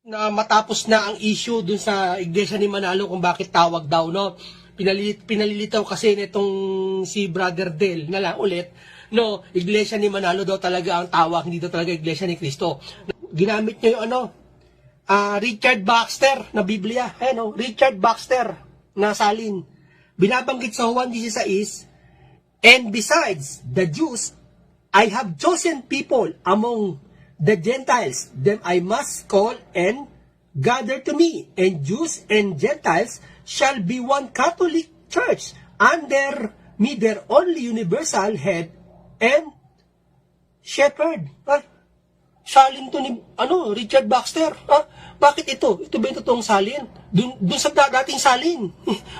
na matapos na ang issue dun sa iglesia ni Manalo kung bakit tawag daw, no? Pinalilitaw kasi nitong si Brother Del na lang ulit, no? Iglesia ni Manalo daw talaga ang tawag, hindi daw talaga iglesia ni Cristo. Ginamit niya yung Richard Baxter na Biblia. No? Richard Baxter na salin. Binabanggit sa Juan 16, and besides the Jews, I have chosen people among the Gentiles, them I must call and gather to me, and Jews and Gentiles shall be one Catholic Church, under me their only universal head and shepherd. Salin to ni, Richard Baxter. Bakit ito? Ito ba yung totoong salin? Dun sa dating salin.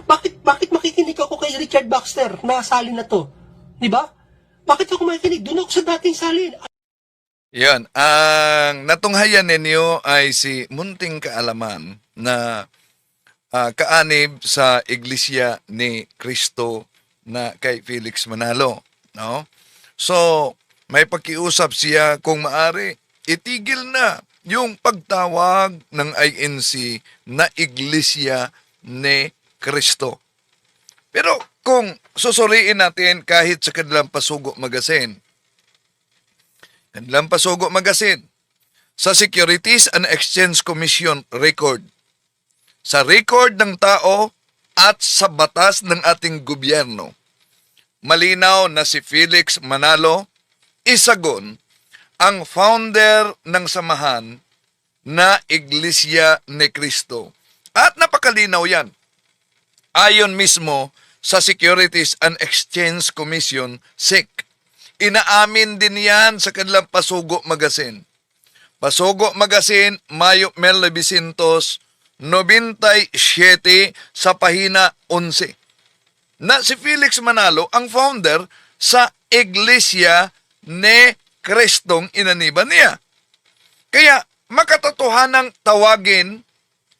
Bakit makikinig ako kay Richard Baxter na salin na to? Di ba? Bakit ako makikinig? Dun ako sa dating salin. Yan, ang natunghayan ninyo ay si munting kaalaman na kaanib sa Iglesia ni Cristo na kay Felix Manalo. No? So, may pakiusap siya kung maari, itigil na yung pagtawag ng INC na Iglesia ni Cristo. Pero kung susuriin natin kahit sa kanilang Pasugo Magazine, sa Securities and Exchange Commission record, sa record ng tao at sa batas ng ating gobyerno, malinaw na si Felix Manalo, isagon, ang founder ng samahan na Iglesia ni Cristo. At napakalinaw yan. Ayon mismo sa Securities and Exchange Commission, SEC. Inaamin din yan sa kanilang Pasugo Magazine. Pasugo Magazine, Mayo 1997 sa pahina 11. Na si Felix Manalo ang founder sa Iglesia ni Cristong inaniban niya. Kaya makatotohanang tawagin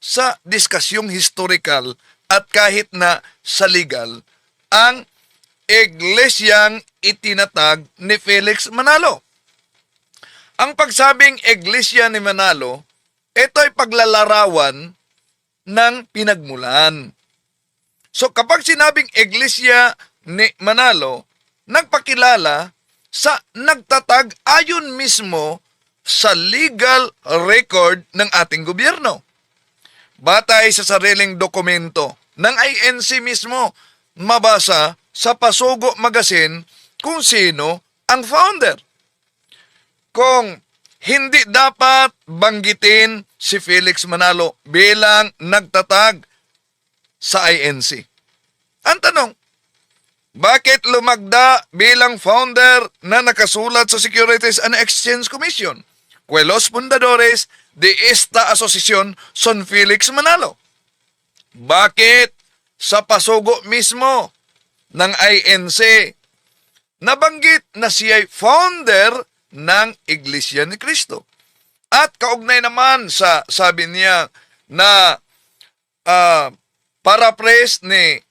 sa diskusyong historical at kahit na sa legal ang iglesyang itinatag ni Felix Manalo. Ang pagsabing iglesia ni Manalo, ito ay paglalarawan ng pinagmulan. So kapag sinabing iglesia ni Manalo, nagpakilala sa nagtatag ayon mismo sa legal record ng ating gobyerno. Batay sa sariling dokumento ng INC mismo, mabasa sa Pasugo Magazine kung sino ang founder. Kung hindi dapat banggitin si Felix Manalo bilang nagtatag sa INC. Ang tanong, bakit lumagda bilang founder na nakasulat sa Securities and Exchange Commission? Los fundadores de esta asociación son Felix Manalo. Bakit sa pasugo mismo ng INC nabanggit na siya ay founder ng Iglesia ni Cristo? At kaugnay naman sa sabi niya na paraphrase ni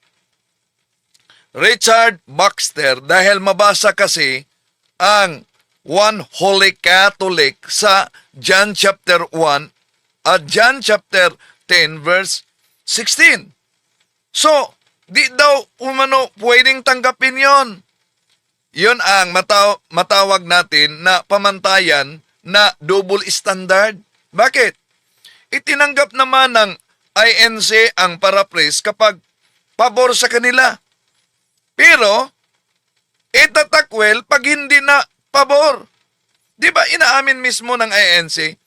Richard Baxter, dahil mabasa kasi ang One Holy Catholic sa John chapter 1 at John chapter 10 verse 16. So, di daw umano pwedeng tanggapin yon. Yon ang matawag natin na pamantayan na double standard. Bakit? Itinanggap naman ng INC ang paraphrase kapag pabor sa kanila. Pero, itatakwel pag hindi na pabor. Di ba inaamin mismo ng INC?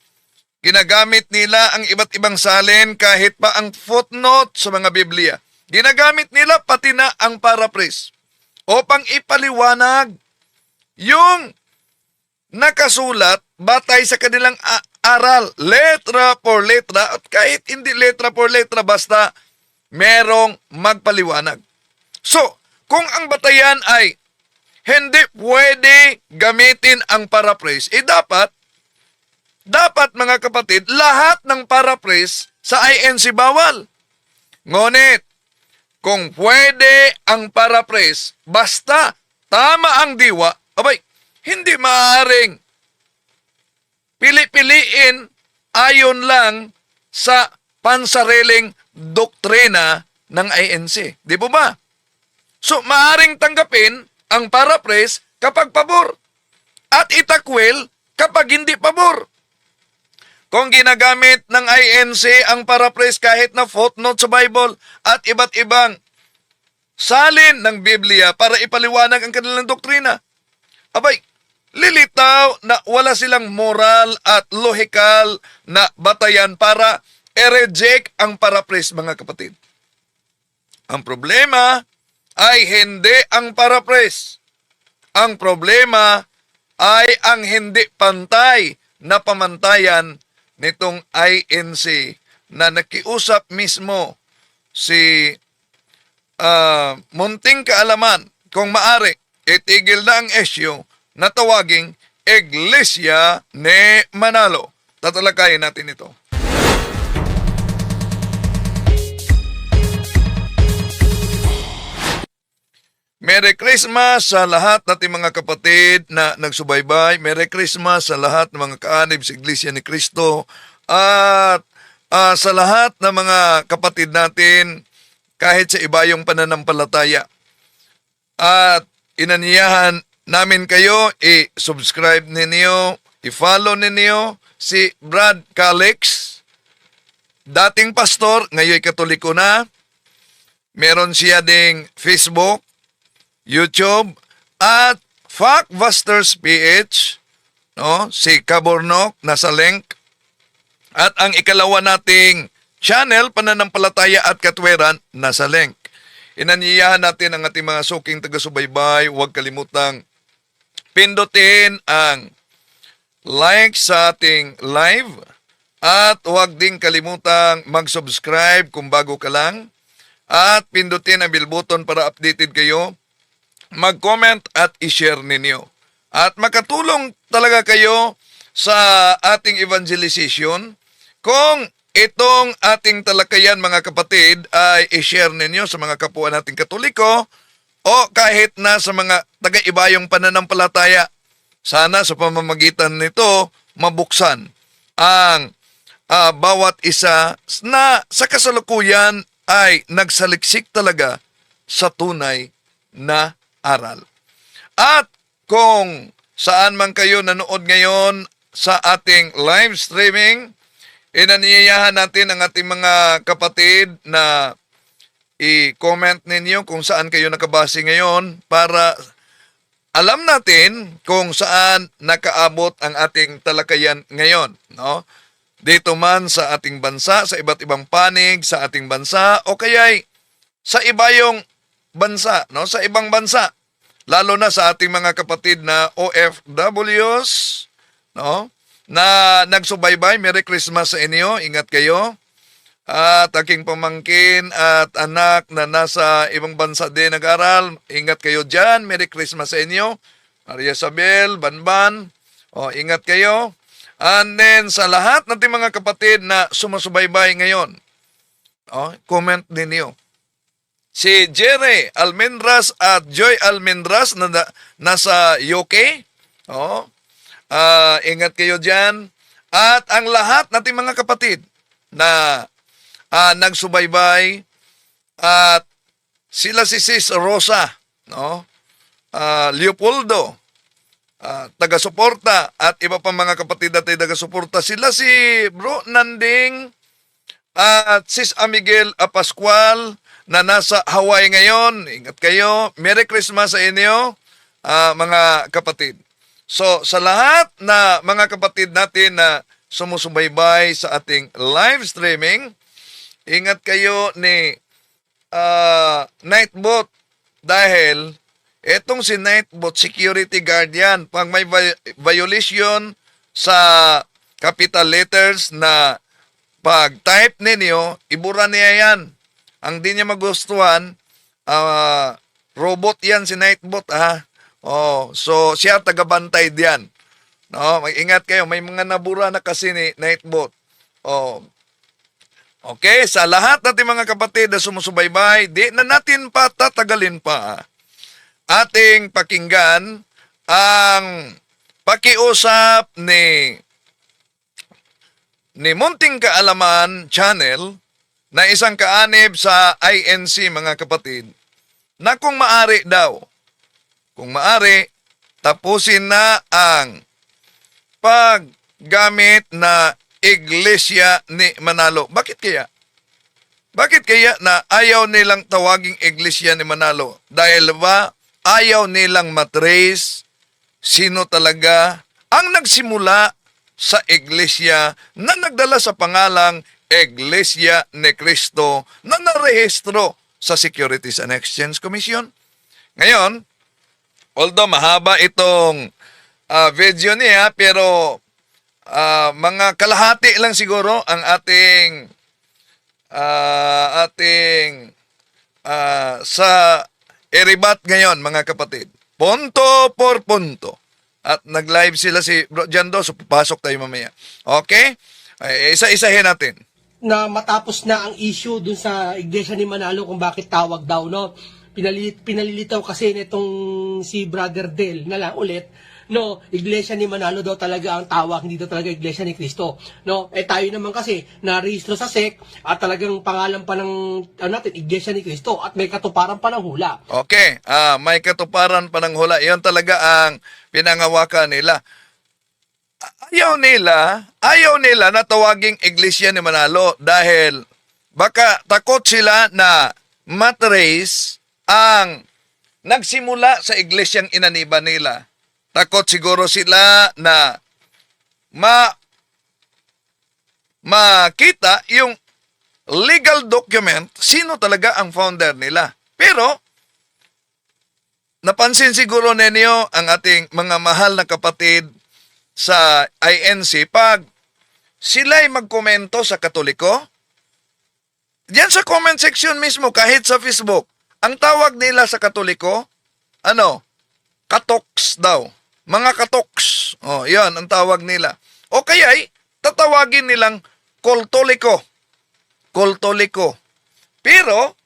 Ginagamit nila ang iba't ibang salin kahit pa ang footnote sa mga Biblia. Ginagamit nila pati na ang paraphrase upang ipaliwanag yung nakasulat batay sa kanilang aral, letra por letra, at kahit hindi letra por letra, basta merong magpaliwanag. So, kung ang batayan ay hindi pwede gamitin ang paraphrase, dapat mga kapatid, lahat ng paraphrase sa INC bawal. Ngunit, kung pwede ang paraphrase, basta tama ang diwa, hindi maaaring pili-piliin ayon lang sa pansariling doktrina ng INC. Di po ba? So, maaring tanggapin ang paraphrase kapag pabor at itakwil kapag hindi pabor. Kung ginagamit ng INC ang paraphrase kahit na footnote sa Bible at iba't ibang salin ng Biblia para ipaliwanag ang kanilang doktrina, abay, lilitaw na wala silang moral at lohikal na batayan para i-reject ang paraphrase, mga kapatid. Ang problema ay hindi ang paraphrase. Ang problema ay ang hindi pantay na pamantayan nitong INC na nakiusap mismo si munting kaalaman kung maari itigil na ang issue na tawaging Iglesia ni Manalo. Tatalakayin natin ito. Merry Christmas sa lahat nating mga kapatid na nagsubaybay. Merry Christmas sa lahat ng mga kaanib sa Iglesia ni Cristo. At sa lahat ng mga kapatid natin kahit sa iba yung pananampalataya. At inaniyahan namin kayo, i-subscribe ninyo, i-follow ninyo si Brad Calix, dating pastor, ngayon katoliko na. Meron siya ding Facebook, YouTube, at Factbusters PH, no? Si Kabornok, nasa link. At ang ikalawa nating channel, Pananampalataya at Katweran, nasa link. Inanyayahan natin ang ating mga suking taga-subaybay. Huwag kalimutang pindutin ang like sa ating live at huwag din kalimutang mag-subscribe kung bago ka lang at pindutin ang bell button para updated kayo. Mag-comment at i-share ninyo. At makatulong talaga kayo sa ating evangelization kung itong ating talakayan, mga kapatid, ay i-share ninyo sa mga kapwa nating Katoliko o kahit na sa mga taga-ibayong pananampalataya. Sana sa pamamagitan nito mabuksan ang bawat isa na sa kasalukuyan ay nagsaliksik talaga sa tunay na aral. At kung saan man kayo nanood ngayon sa ating live streaming, inaniyayahan natin ang ating mga kapatid na i-comment ninyo kung saan kayo nakabase ngayon para alam natin kung saan nakaabot ang ating talakayan ngayon, no? Dito man sa ating bansa, sa iba't ibang panig sa ating bansa o kaya'y sa ibayong bansa, no? Sa ibang bansa, lalo na sa ating mga kapatid na OFWs, no? Na nagsubaybay. Merry Christmas sa inyo. Ingat kayo. At aking pamangkin at anak na nasa ibang bansa din nag-aral, ingat kayo dyan. Merry Christmas sa inyo. Maria Isabel, Banban, ingat kayo. And then sa lahat nating mga kapatid na sumasubaybay ngayon, comment ninyo. Si Jerry Almendras at Joy Almendras na nasa UK, ingat kayo dyan. At ang lahat nating mga kapatid na nagsubaybay at sila si Sis Rosa, no? Leopoldo, taga-suporta at iba pa mga kapatid natin taga-suporta. Sila si Bro Nanding at Sis Amigel Pascual na nasa Hawaii ngayon. Ingat kayo. Merry Christmas sa inyo, mga kapatid. So, sa lahat na mga kapatid natin na sumusubaybay sa ating live streaming, ingat kayo ni Nightbot dahil etong si Nightbot, security guard yan. Pag may violation sa capital letters na pag-type ninyo, ibura niya yan. Ang di niya magustuhan, robot yan si Nightbot, ha? So siya tagabantay diyan. No, mag-ingat kayo, may mga nabura na kasi ni Nightbot. Okay, sa lahat natin mga kapatid na sumusubaybay, di na natin pa tatagalin pa. Ating pakinggan ang pakiusap ni Munting Kaalaman Channel na isang kaanib sa INC, mga kapatid, na kung maari daw, kung maari, tapusin na ang paggamit na Iglesia ni Manalo. Bakit kaya? Bakit kaya na ayaw nilang tawaging Iglesia ni Manalo? Dahil ba ayaw nilang matrace sino talaga ang nagsimula sa Iglesia na nagdala sa pangalang Iglesia ni Cristo na narehistro sa Securities and Exchange Commission? Ngayon, although mahaba itong video niya, pero mga kalahati lang siguro ang ating sa iribat ngayon, mga kapatid. Punto por punto. At nag-live sila si Bro Jando, so papasok tayo mamaya. Okay? Ay, isa-isahin natin. Na matapos na ang issue dun sa Iglesia ni Manalo kung bakit tawag daw, no? Pinalilitaw kasi nitong si Brother Del na lang ulit, no, Iglesia ni Manalo daw talaga ang tawag, hindi daw talaga Iglesia ni Cristo. No, tayo naman kasi na-rehistro sa SEC at talagang pangalan pa ng natin, Iglesia ni Cristo, at may katuparan pa ng hula. Okay, may katuparan pa ng hula. Iyon talaga ang pinangawakan nila. Ayaw nila na tawaging Iglesia ni Manalo dahil baka takot sila na matrace ang nagsimula sa iglesyang inaniba nila. Takot siguro sila na makita yung legal document, sino talaga ang founder nila. Pero, napansin siguro ninyo ang ating mga mahal na kapatid sa INC, pag sila'y magkomento sa Katoliko, diyan sa comment section mismo, kahit sa Facebook, ang tawag nila sa Katoliko, katoks daw. Mga katoks. Oh, yan ang tawag nila. O kaya'y tatawagin nilang koltoliko. Koltoliko. Pero,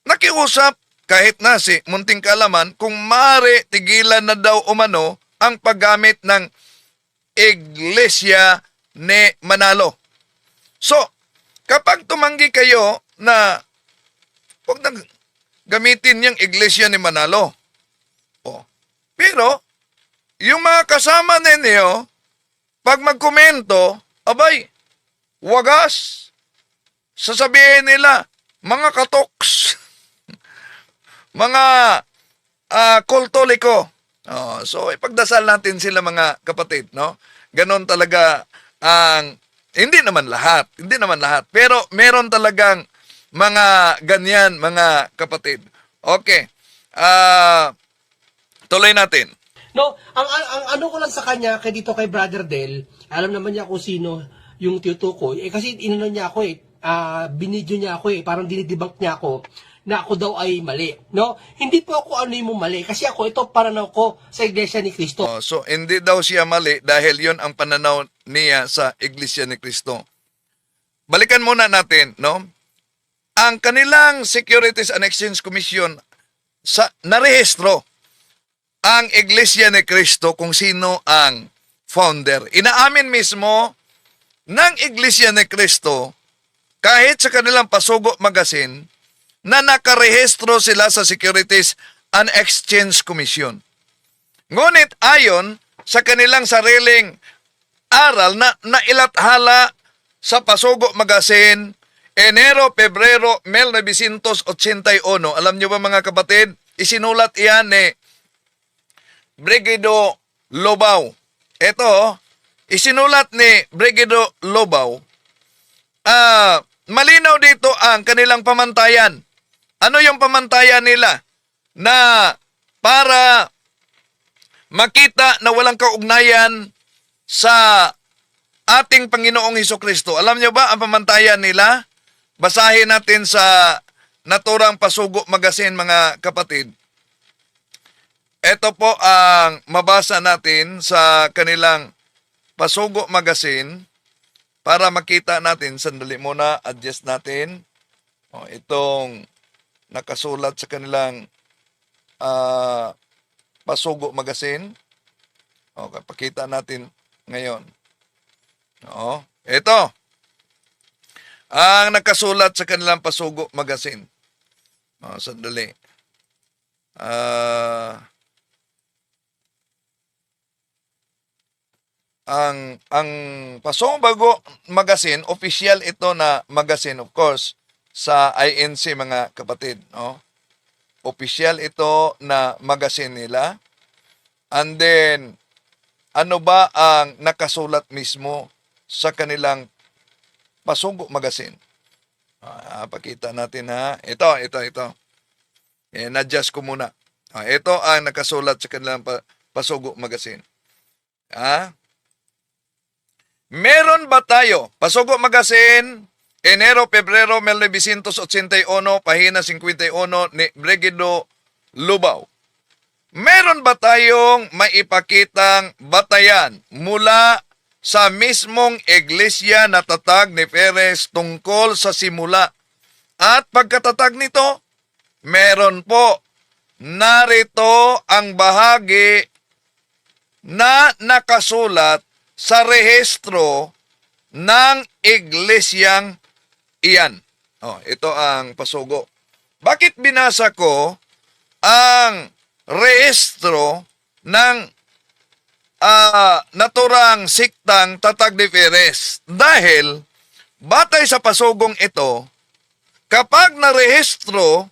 nakiusap kahit na si Munting Kaalaman kung maaari tigilan na daw umano ang paggamit ng Iglesia ni Manalo. So, kapag tumanggi kayo na huwag nang gamitin yung Iglesia ni Manalo. Oh. Pero, yung mga kasama ninyo, pag magkomento, abay, wagas, sasabihin nila, mga katoks, mga kultoliko. Oh, so, ipagdasal natin sila, mga kapatid, no? Ganon talaga ang, hindi naman lahat, pero meron talagang mga ganyan, mga kapatid. Okay. Tuloy natin. No, ang ano ko lang sa kanya kay dito kay Brother Del, alam naman niya kung sino yung tinutukoy. Kasi inano niya ako binidyo niya ako parang dinidebunk niya ako na ako daw ay mali. No? Hindi po ako ano yung mali kasi ako ito pananaw ko sa Iglesia ni Cristo. Oh, so hindi daw siya mali dahil yon ang pananaw niya sa Iglesia ni Cristo. Balikan muna natin, no? Ang kanilang Securities and Exchange Commission narehistro ang Iglesia ni Cristo kung sino ang founder. Inaamin mismo ng Iglesia ni Cristo kahit sa kanilang Pasugo Magazine na nakarehistro sila sa Securities and Exchange Commission. Ngunit ayon sa kanilang sariling aral na nailathala sa Pasugo Magazine Enero, Pebrero, 1981. Alam nyo ba, mga kapatid? Isinulat iyan ni Brigido Lobao. Ito, isinulat ni Brigido Lobao. Malinaw dito ang kanilang pamantayan. Ano yung pamantayan nila? Na para makita na walang kaugnayan sa ating Panginoong Hesukristo. Alam nyo ba ang pamantayan nila? Basahin natin sa naturang Pasugo Magazine, mga kapatid. Ito po ang mabasa natin sa kanilang Pasugo Magazine para makita natin. Sandali muna, adjust natin. Itong nakasulat sa kanilang Pasugo Magazine. Okay, pakita natin ngayon. Ito. Ang nakasulat sa kanilang Pasugo Magazine. Sandali. Ang Pasugo Magazine, official ito na magazine, of course, sa INC, mga kapatid. Official ito na magazine nila. And then, ano ba ang nakasulat mismo sa kanilang Pasugo Magazine? Pakita natin ha. Ito. Na-adjust ko muna. Ito ang nakasulat sa kanilang Pasugo Magazine. Meron ba tayo? Pasugo Magazine, Enero, Pebrero, 1981, pahina 51 ni Brigido Lubao. Meron ba tayong maipakitang batayan mula sa mismong iglesia na tatag ni Perez tungkol sa simula at pagkatatag nito? Meron po. Narito ang bahagi na nakasulat sa rehistro ng iglesyang iyan. Ito ang pasugo. Bakit binasa ko ang rehistro ng naturang siktang Tatag de Perez? Dahil, batay sa pasugong ito, kapag narehistro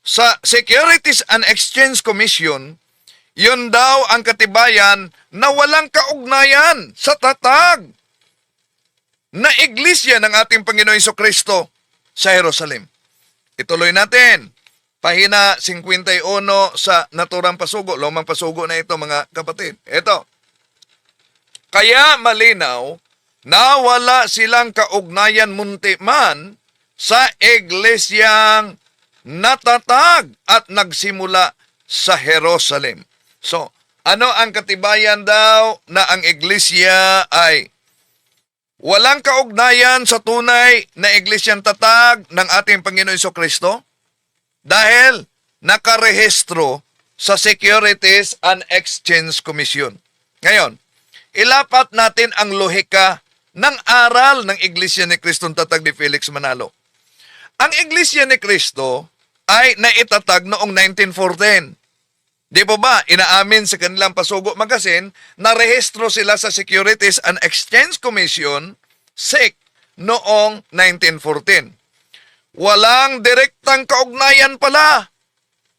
sa Securities and Exchange Commission, yun daw ang katibayan na walang kaugnayan sa tatag na iglesia ng ating Panginoon Jesucristo sa Jerusalem. Ituloy natin. Pahina 51 sa naturang pasugo. Lumang pasugo na ito, mga kapatid. Ito. Kaya malinaw na wala silang kaugnayan munti man sa iglesyang natatag at nagsimula sa Jerusalem. So, ano ang katibayan daw na ang iglesia ay walang kaugnayan sa tunay na iglesyang tatag ng ating Panginoon Jesucristo? Dahil nakarehistro sa Securities and Exchange Commission. Ngayon, ilapat natin ang lohika ng aral ng Iglesia ni Kristong Tatag ni Felix Manalo. Ang Iglesia ni Kristo ay naitatag noong 1914. Di po ba, inaamin sa kanilang Pasugo Magazine na rehistro sila sa Securities and Exchange Commission, SEC, noong 1914. Walang direktang kaugnayan pala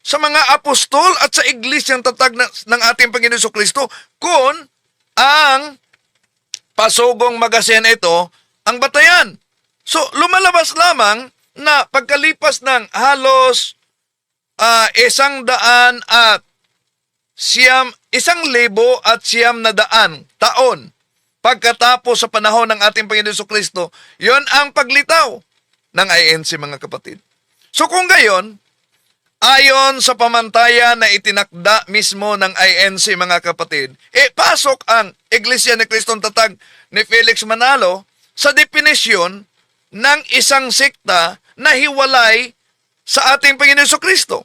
sa mga apostol at sa iglesyang tatag ng ating Panginoon Jesucristo kung ang Pasugong Magazine ito ang batayan. So, lumalabas lamang na pagkalipas ng halos 100 at 1,900 taon pagkatapos sa panahon ng ating Panginoon Jesucristo, yon ang paglitaw ng INC, mga kapatid. So kung gayon, ayon sa pamantayan na itinakda mismo ng INC, mga kapatid, pasok ang Iglesia ni Kristong Tatag ni Felix Manalo sa definisyon ng isang sekta na hiwalay sa ating Panginoon Jesucristo.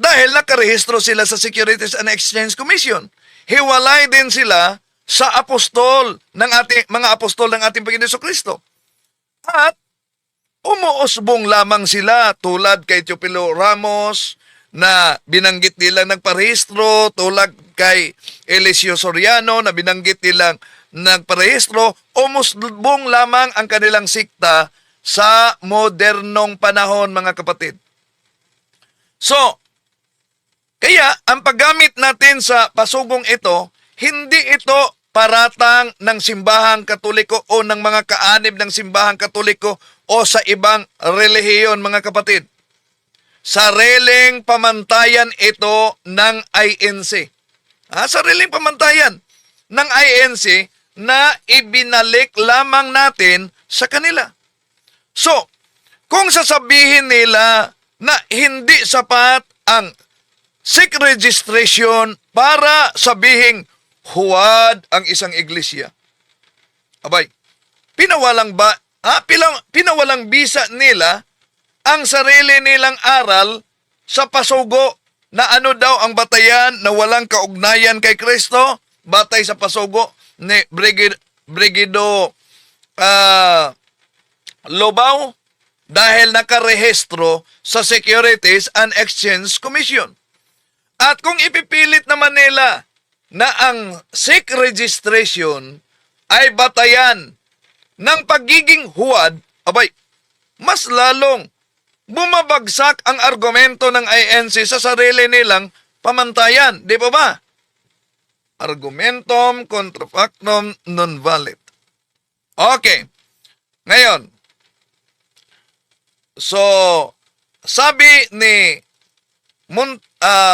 Dahil nakarehistro sila sa Securities and Exchange Commission. Hiwalay din sila sa apostol ng mga apostol ng ating Panginoon Jesucristo. At umuusbong lamang sila tulad kay Teopilo Ramos na binanggit nilang nagparehistro, tulad kay Eliseo Soriano na binanggit nilang nagparehistro. Umusbong lamang ang kanilang sikta sa modernong panahon, mga kapatid. So, kaya ang paggamit natin sa pasugong ito, hindi ito paratang ng simbahang Katoliko o ng mga kaanib ng simbahang Katoliko o sa ibang relihiyon, mga kapatid. Sariling pamantayan ito ng INC. Sariling pamantayan ng INC na ibinalik lamang natin sa kanila. So, kung sasabihin nila na hindi sapat ang SEC registration para sabihing huwad ang isang iglesia, abay, pinawalang bisa nila ang sarili nilang aral sa pasugo na ano daw ang batayan na walang kaugnayan kay Kristo batay sa pasugo ni Brigido Lobao dahil nakarehistro sa Securities and Exchange Commission. At kung ipipilit naman nila na ang SEC registration ay batayan ng pagiging huwad, abay, mas lalong bumabagsak ang argumento ng INC sa sarili nilang pamantayan. Di ba ba? Argumentum contra factum non valid. Okay. Ngayon, so, sabi ni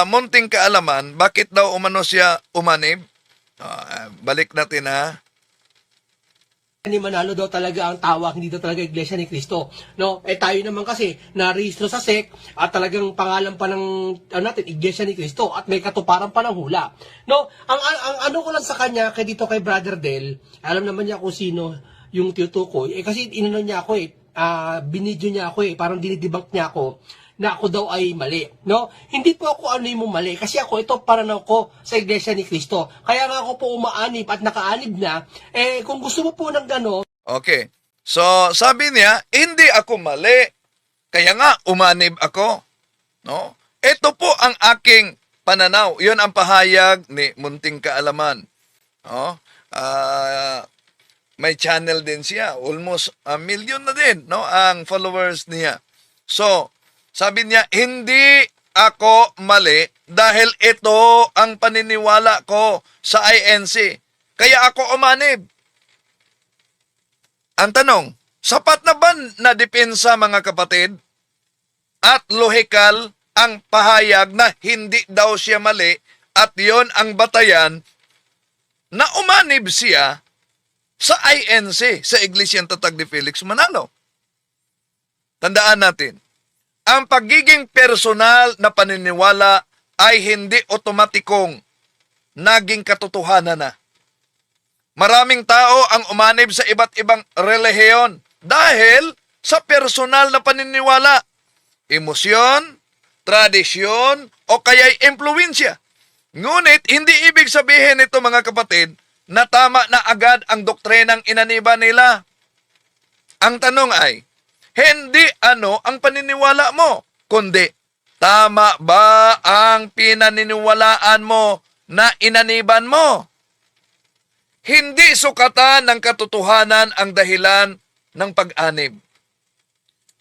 Munting Kaalaman, bakit daw umano siya umanib? Balik natin ha. Ni Manalo daw talaga ang tawag, hindi daw talaga Iglesia ni Cristo. No? Tayo naman kasi narehistro sa SEC at talagang pangalan pa ng natin Iglesia ni Cristo at may katuparan pa ng hula. No? Ang ano ko lang sa kanya kay dito kay Brother Del, alam naman niya kung sino yung tinutukoy. Kasi inano niya ako binidyo niya ako parang dinidebunk niya ako na ako daw ay mali. No? Hindi po ako ano yung mali. Kasi ako, ito paranaw ko sa Iglesia ni Cristo. Kaya nga ako po umaanib at nakaanib na. Kung gusto mo po ng gano'n. Okay. So, sabi niya, hindi ako mali. Kaya nga, umanib ako. No? Ito po ang aking pananaw. Yun ang pahayag ni Munting Kaalaman. No? May channel din siya. Almost 1 million na din, no? Ang followers niya. So, sabi niya, hindi ako mali dahil ito ang paniniwala ko sa INC. Kaya ako umanib. Ang tanong, sapat na ba na depensa mga kapatid? At lohikal ang pahayag na hindi daw siya mali at yon ang batayan na umanib siya sa INC, sa Iglesiang Tatag ni Felix Manalo. Tandaan natin, ang pagiging personal na paniniwala ay hindi otomatikong naging katotohanan na. Maraming tao ang umanib sa iba't ibang relihiyon dahil sa personal na paniniwala, emosyon, tradisyon, o kaya'y impluwensya. Ngunit hindi ibig sabihin ito mga kapatid na tama na agad ang doktrinang inaniba nila. Ang tanong ay, hindi ano ang paniniwala mo, kundi tama ba ang pinaniniwalaan mo na inaniban mo? Hindi sukatan ng katotohanan ang dahilan ng pag-anib.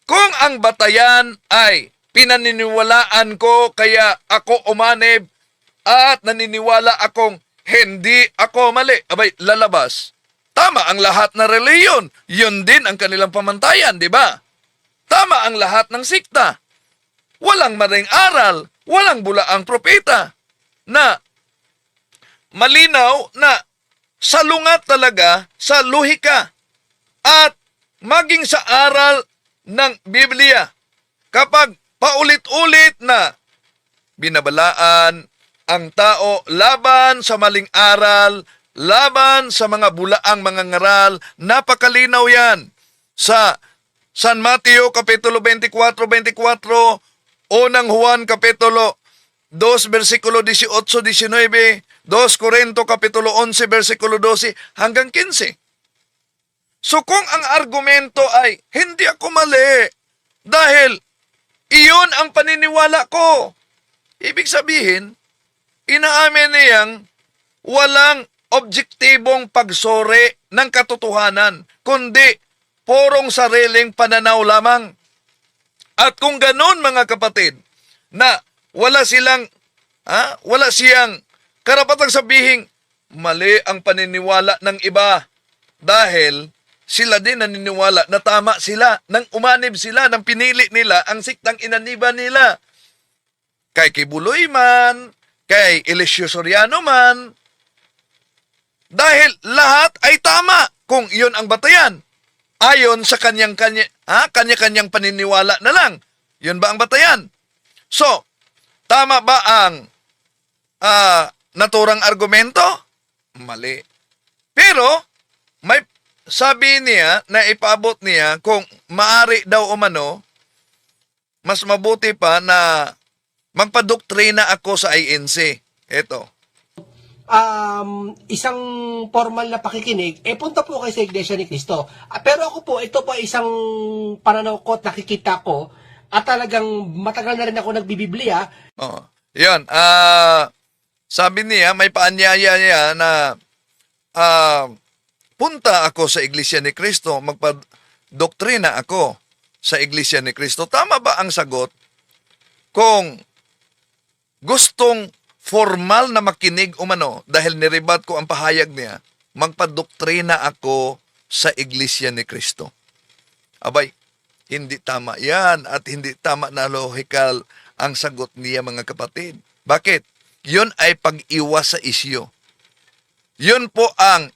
Kung ang batayan ay pinaniniwalaan ko kaya ako umanib at naniniwala akong hindi ako mali, abay lalabas. Tama ang lahat na reliyon. Yun din ang kanilang pamantayan, di ba? Tama ang lahat ng sikta. Walang maring aral, walang bulaang propeta na malinaw na salungat talaga sa lohika at maging sa aral ng Biblia. Kapag paulit-ulit na binabalaan ang tao laban sa maling aral, laban sa mga bulaang mga ngaral, napakalinaw yan sa San Mateo Kapitulo 24, Unang Juan Kapitulo 2, versikulo 18-19, 2 Corinto Kapitulo 11, versikulo 12 hanggang 15. So kung ang argumento ay, hindi ako mali, dahil iyon ang paniniwala ko, ibig sabihin, inaamin niyang walang objektibong pagsuri ng katotohanan, kundi purong sariling pananaw lamang. At kung ganon mga kapatid, na wala siyang karapatang sabihin, mali ang paniniwala ng iba dahil sila din naniniwala na tama sila, nang umanib sila, nang pinili nila ang siktang inaniba nila. Kay Kibuloy man, kay Eliseo Soriano man, dahil lahat ay tama kung iyon ang batayan. Ayon sa kanya-kanyang paniniwala na lang. Yun ba ang batayan? So, tama ba ang naturang argumento? Mali. Pero, may sabi niya na ipaabot niya kung maari daw umano, mas mabuti pa na magpadoktrina ako sa INC. Ito. isang formal na pakikinig, punta po kayo sa Iglesia ni Cristo. Pero ako po, ito po ay isang pananaw ko at nakikita ko at talagang matagal na rin ako nagbibiblia. Oh. Yan. Sabi niya, may paanyaya niya na punta ako sa Iglesia ni Cristo, magpadoktrina ako sa Iglesia ni Cristo. Tama ba ang sagot? Kung gustong formal na makinig umano dahil niribat ko ang pahayag niya, magpadoktrina ako sa Iglesia ni Cristo. Abay, hindi tama yan at hindi tama na logical ang sagot niya, mga kapatid. Bakit? Yun ay pag-iwas sa isyo. Yun po ang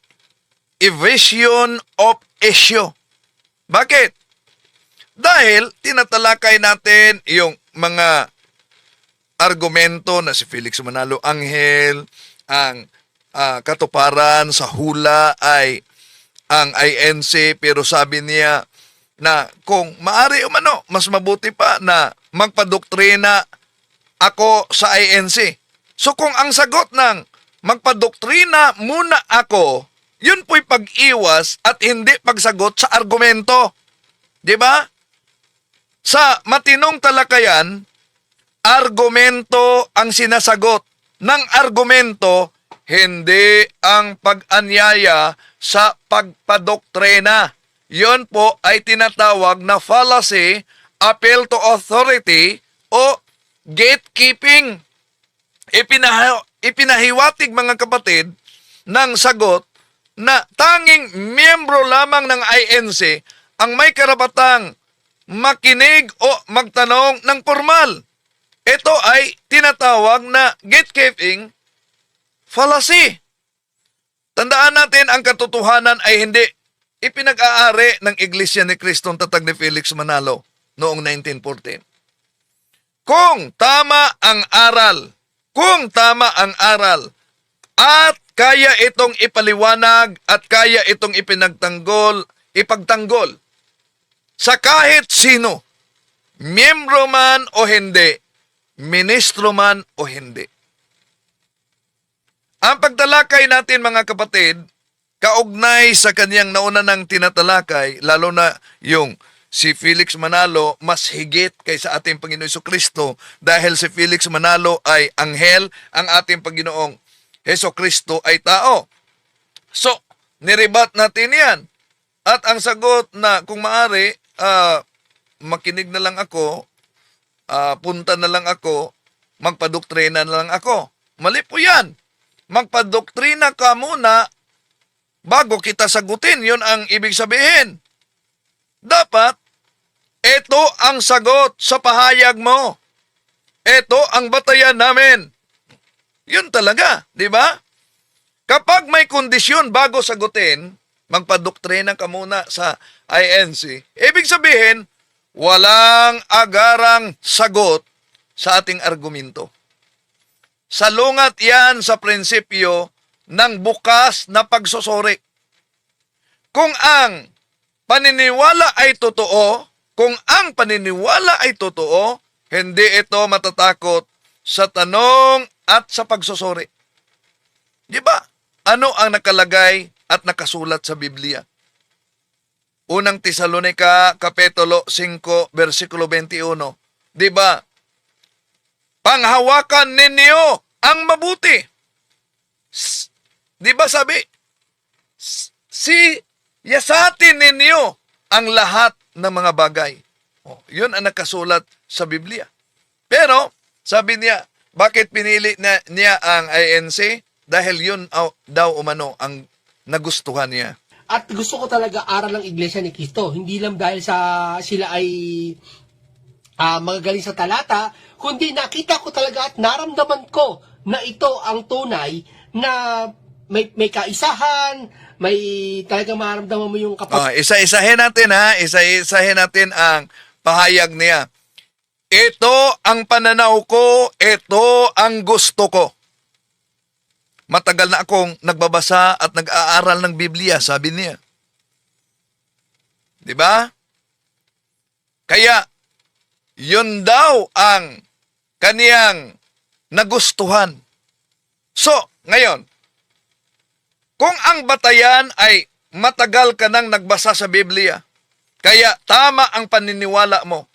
evasion of issue. Bakit? Dahil tinatalakay natin yung mga argumento na si Felix Manalo Anghel, ang katuparan sa hula ay ang INC, pero sabi niya na kung maari umano, mas mabuti pa na magpadoktrina ako sa INC. So kung ang sagot ng magpadoktrina muna ako, yun po'y pag-iwas at hindi pagsagot sa argumento. Di ba? Sa matinong talakayan, argumento ang sinasagot. Ng argumento, hindi ang pag-anyaya sa pagpadoktrina. Yon po ay tinatawag na fallacy, appeal to authority, o gatekeeping. Ipinahiwatig, mga kapatid, ng sagot na tanging miyembro lamang ng INC ang may karapatang makinig o magtanong ng formal. Ito ay tinatawag na gatekeeping fallacy. Tandaan natin, ang katotohanan ay hindi ipinag-aari ng Iglesia ni Cristo ang tatag ni Felix Manalo noong 1914. Kung tama ang aral, at kaya itong ipaliwanag at kaya itong ipagtanggol sa kahit sino, miyembro man o hindi, ministro man o hindi. Ang pagtalakay natin, mga kapatid, kaugnay sa kanyang nauna ng tinatalakay, lalo na yung si Felix Manalo, mas higit kaysa ating Panginoong Jesucristo dahil si Felix Manalo ay anghel, ang ating Panginoong Jesucristo ay tao. So, niribat natin yan. At ang sagot na kung maaari, makinig na lang ako, punta na lang ako, magpadoktrina na lang ako. Mali po yan. Magpadoktrina ka muna bago kita sagutin. Yun ang ibig sabihin. Dapat, ito ang sagot sa pahayag mo. Ito ang batayan namin. Yun talaga, di ba? Kapag may kondisyon bago sagutin, magpadoktrina ka muna sa INC. Ibig sabihin, walang agarang sagot sa ating argumento. Salungat yan sa prinsipyo ng bukas na pagsusuri. Kung ang paniniwala ay totoo, hindi ito matatakot sa tanong at sa pagsusuri. Di ba? Ano ang nakalagay at nakasulat sa Biblia? Unang Tesalonica, Kapitulo 5, versikulo 21. Di ba? Panghawakan ninyo ang mabuti. Di ba sabi? Yasatin ninyo ang lahat ng mga bagay. Yun ang nakasulat sa Biblia. Pero, sabi niya, bakit pinili niya ang INC? Dahil yun daw umano ang nagustuhan niya. At gusto ko talaga aral ng Iglesia ni Cristo. Hindi lang dahil sila ay magagaling sa talata, kundi nakita ko talaga at naramdaman ko na ito ang tunay na may kaisahan, may talagang maramdaman mo yung Isa-isahin natin isa-isahin natin ang pahayag niya. Ito ang pananaw ko, ito ang gusto ko. Matagal na akong nagbabasa at nag-aaral ng Biblia, sabi niya. Di ba? Kaya, yun daw ang kaniyang nagustuhan. So, ngayon, Kung ang batayan ay matagal ka nang nagbasa sa Biblia, kaya tama ang paniniwala mo.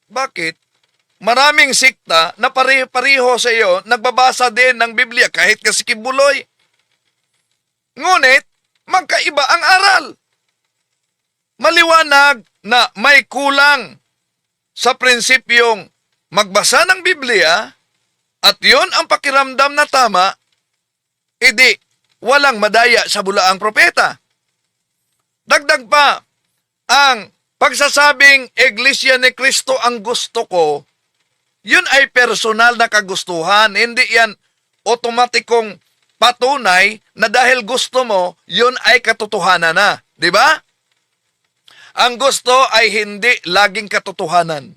Bakit? Maraming sikta na pare-pareho sa iyo nagbabasa din ng Biblia kahit kasi kibuloy. Ngunit, magkaiba ang aral. Maliwanag na may kulang sa prinsipyong magbasa ng Biblia at yon ang pakiramdam na tama, edi walang madaya sa bulaang propeta. Dagdag pa, ang pagsasabing Iglesia ni Cristo ang gusto ko, yun ay personal na kagustuhan. Hindi yan otomatikong patunay na dahil gusto mo, yun ay katotohanan na. Di ba? Ang gusto ay hindi laging katotohanan.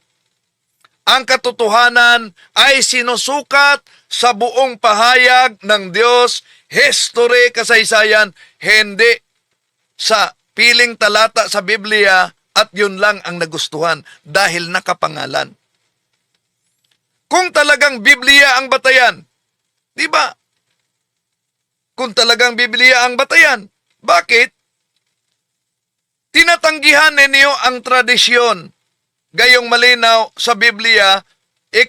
Ang katotohanan ay sinusukat sa buong pahayag ng Diyos, history, kasaysayan, hindi sa piling talata sa Biblia at yun lang ang nagustuhan dahil nakapangalan. Kung talagang Biblia ang batayan, di ba? Kung talagang Biblia ang batayan, bakit? Tinatanggihan ninyo ang tradisyon. Gayong malinaw sa Biblia, 2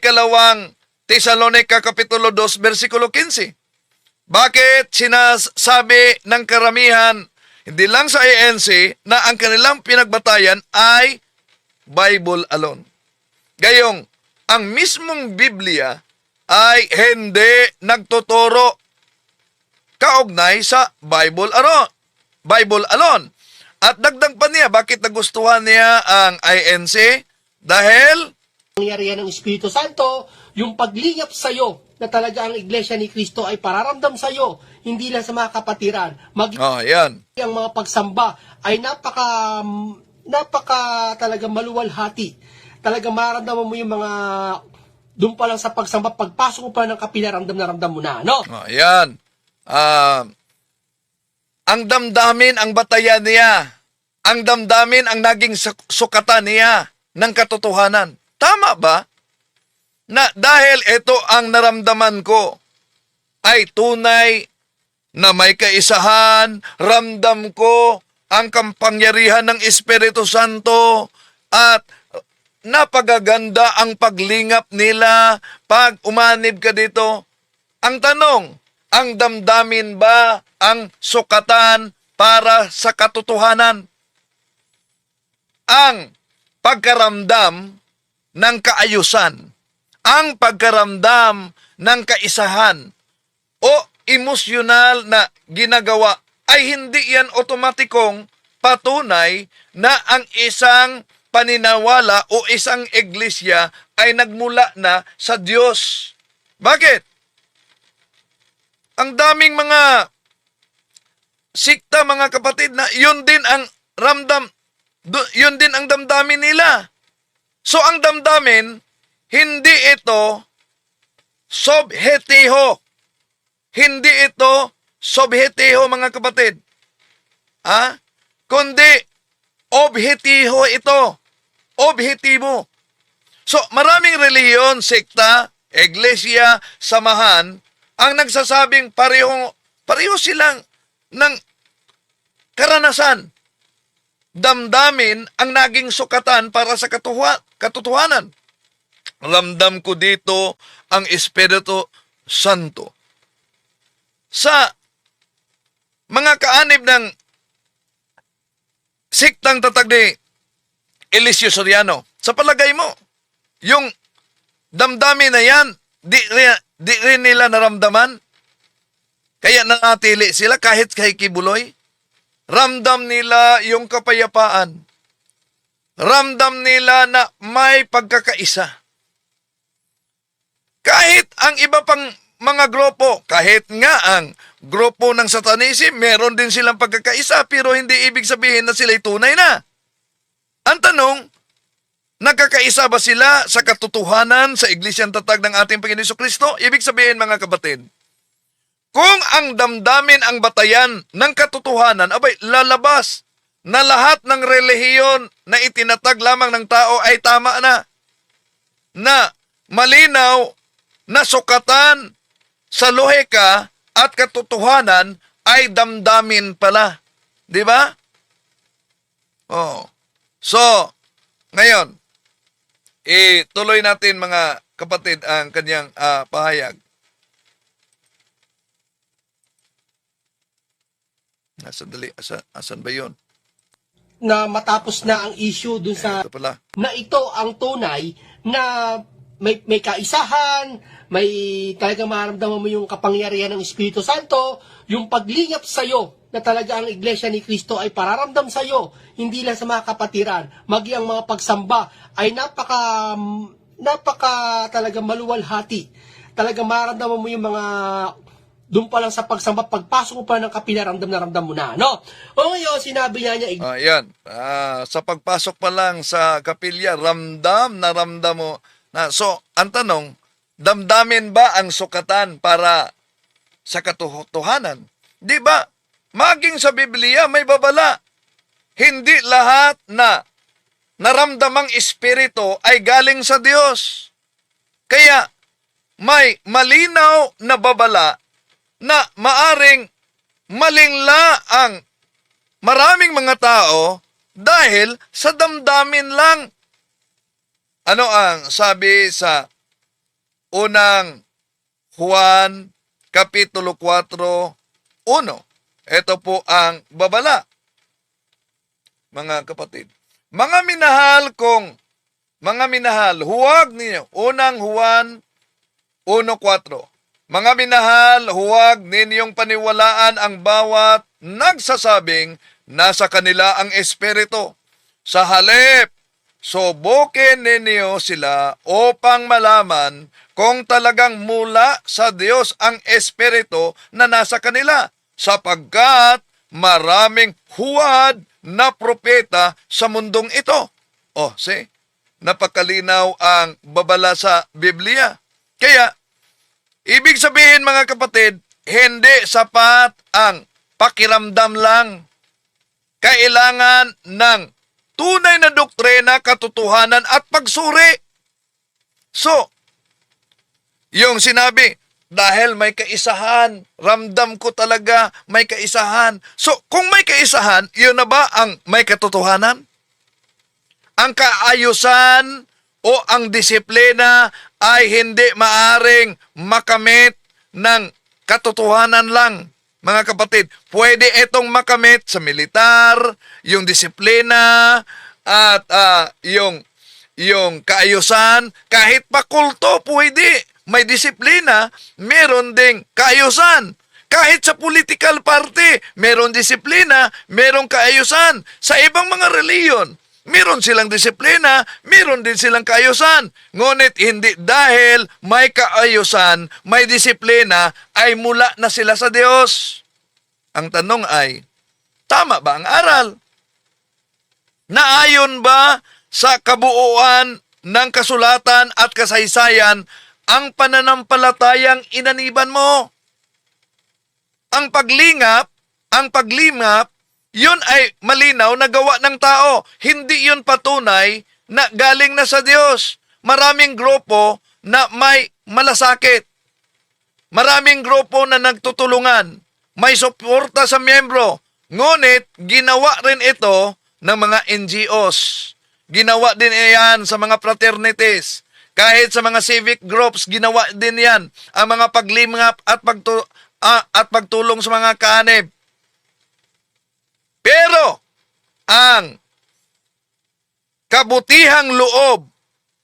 Tesalonica Kapitulo 2, versikulo 15. Bakit sinasabi ng karamihan, hindi lang sa ANC, na ang kanilang pinagbatayan ay Bible alone? Gayong, ang mismong Biblia ay hindi nagtuturo kaugnay sa Bible alone. At dagdag pa niya, bakit nagustuhan niya ang INC? Dahil Nangyarihan ng Espiritu Santo, yung paglingap sa iyo na talaga ang Iglesia ni Cristo ay pararamdam sa iyo, hindi lang sa mga kapatiran. yan. Ang mga pagsamba ay napaka talaga maluwalhati. Talaga maramdaman mo yung mga doon pa lang sa pagsamba, pagpasok mo pa ng kapinaramdam na ramdam mo na, no? Yan. Ang damdamin ang batayan niya. Ang damdamin ang naging sukatan niya ng katotohanan. Tama ba? Na dahil ito ang naramdaman ko ay tunay na may kaisahan, ramdam ko ang kampangyarihan ng Espiritu Santo at napagaganda ang paglingap nila pag umanib ka dito. Ang tanong, ang damdamin ba ang sukatan para sa katotohanan? Ang pagkaramdam ng kaayusan, ang pagkaramdam ng kaisahan o emosyonal na ginagawa ay hindi yan otomatikong patunay na ang isang paninawala o isang iglesia ay nagmula na sa Diyos. Bakit? Ang daming mga sikta, mga kapatid, na yun din ang yun din ang damdamin nila. So ang damdamin, hindi ito subjetiho. Hindi ito subjetiho, mga kapatid. Kundi objetiho ito. Objetibo. So, maraming reliyon, sekta, iglesia, samahan, ang nagsasabing pareho silang ng karanasan. Damdamin ang naging sukatan para sa katotohanan. Ramdam ko dito ang Espiritu Santo. Sa mga kaanib ng siktang tatag ni Eliseo Soriano, sa palagay mo, yung damdamin na yan, di rin nila naramdaman? Kaya nanatili sila kahit kay kibuloy? Ramdam nila yung kapayapaan. Ramdam nila na may pagkakaisa. Kahit ang iba pang mga grupo, kahit nga ang grupo ng Satanism, meron din silang pagkakaisa, pero hindi ibig sabihin na sila'y tunay na. Ang tanong, nagkakaisa ba sila sa katotohanan sa Iglesyang Tatag ng ating Panginoon Jesucristo? Ibig sabihin, mga kapatid, kung ang damdamin ang batayan ng katotohanan, abay, lalabas na lahat ng relihiyon na itinatag lamang ng tao ay tama na malinaw na sukatan sa lohika at katotohanan ay damdamin pala. Di ba? Oh. So, ngayon, ituloy natin mga kapatid ang kanyang pahayag. Asan ba yun? Na matapos na ang issue dun sa Ito pala. na ito ang tunay na may kaisahan, may talagang maramdaman mo yung kapangyarihan ng Espiritu Santo, yung paglingap sa iyo na talaga ang Iglesia ni Cristo ay pararamdam sa iyo, hindi lang sa mga kapatiran, maging ang mga pagsamba ay napaka talaga maluwalhati. Talagang maramdaman mo yung mga doon pa lang sa pagsamba, pagpasok mo pa ng kapila, ramdam na ramdam mo na, no? O ngayon, sinabi niya, Yan. Sa pagpasok pa lang sa kapilya, ramdam na ramdam mo. So, ang tanong, damdamin ba ang sukatan para sa katotohanan? Di ba? Maging sa Biblia, may babala. Hindi lahat na naramdamang espiritu ay galing sa Diyos. Kaya, may malinaw na babala na maaring malingla ang maraming mga tao dahil sa damdamin lang. Ano ang sabi sa unang Juan Kapitulo 4:1? Ito po ang babala. Mga kapatid, mga minahal, huwag ninyo. Unang Juan 1:4. Mga minahal, huwag ninyong paniwalaan ang bawat nagsasabing nasa kanila ang Espiritu. Sa halip, subukin ninyo sila upang malaman kung talagang mula sa Diyos ang Espiritu na nasa kanila, sapagkat maraming huwad na propeta sa mundong ito. Napakalinaw ang babala sa Biblia. Kaya, ibig sabihin mga kapatid, hindi sapat ang pakiramdam lang. Kailangan ng tunay na doktrina, katotohanan at pagsuri. So, yung sinabi, dahil may kaisahan, ramdam ko talaga may kaisahan. So, kung may kaisahan, yun na ba ang may katotohanan? Ang kaayusan o ang disiplina ay hindi maaring makamit ng katotohanan lang. Mga kapatid, pwede itong makamit sa militar, yung disiplina, at yung kaayusan, kahit pa kulto, pwede. May disiplina, meron ding kaayusan. Kahit sa political party, meron disiplina, meron kaayusan. Sa ibang mga reliyon, meron silang disiplina, meron din silang kaayusan. Ngunit hindi dahil may kaayusan, may disiplina, ay mula na sila sa Diyos. Ang tanong ay, tama ba ang aral? Naayon ba sa kabuuan ng kasulatan at kasaysayan ang pananampalatayang inaniban mo? Ang paglimap, yun ay malinaw na gawa ng tao. Hindi yun patunay na galing na sa Diyos. Maraming grupo na may malasakit. Maraming grupo na nagtutulungan. May suporta sa miyembro. Ngunit, ginawa rin ito ng mga NGOs. Ginawa din yan sa mga fraternities. Kahit sa mga civic groups, ginawa din yan. Ang mga paglimap at pagtulong sa mga kaanib. Pero, ang kabutihang loob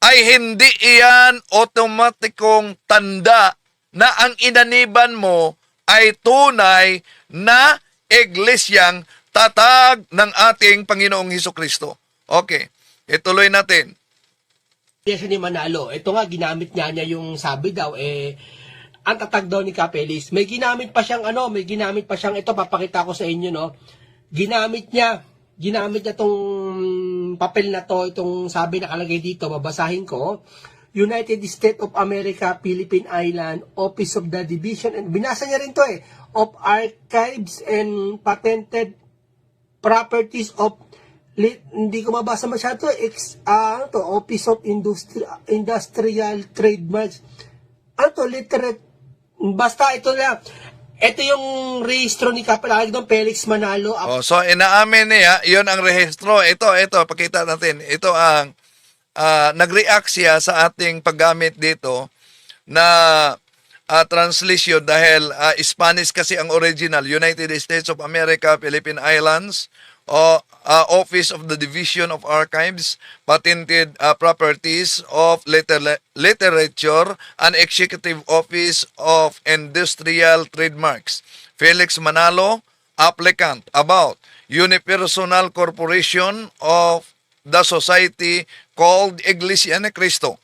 ay hindi iyan otomatikong tanda na ang inaniban mo ay tunay na iglesyang tatag ng ating Panginoong Hesukristo. Okay, ituloy natin. Iglesia ni Manalo, ito nga, ginamit niya yung sabi daw, ang tatag daw ni Capelis. May ginamit pa siyang, ito, papakita ko sa inyo, no? Ginamit niya tong papel na to, itong sabi nakalagay dito, babasahin ko. United States of America, Philippine Island, Office of the Division, and binasa niya rin to of Archives and Patented Properties of, hindi ko mabasa masyado, Office of Industrial Trademarks, literate, basta ito lang, ito yung rehistro ni Kapalagi doon, Felix Manalo. So inaamin niya, yun ang rehistro. Ito, pakita natin. Ito ang nag-react siya sa ating paggamit dito na translation dahil Spanish kasi ang original, United States of America, Philippine Islands, Office of the Division of Archives, Patented Properties of Literature, and Executive Office of Industrial Trademarks. Felix Manalo, applicant, about Unipersonal Corporation of the Society called Iglesia ni Cristo.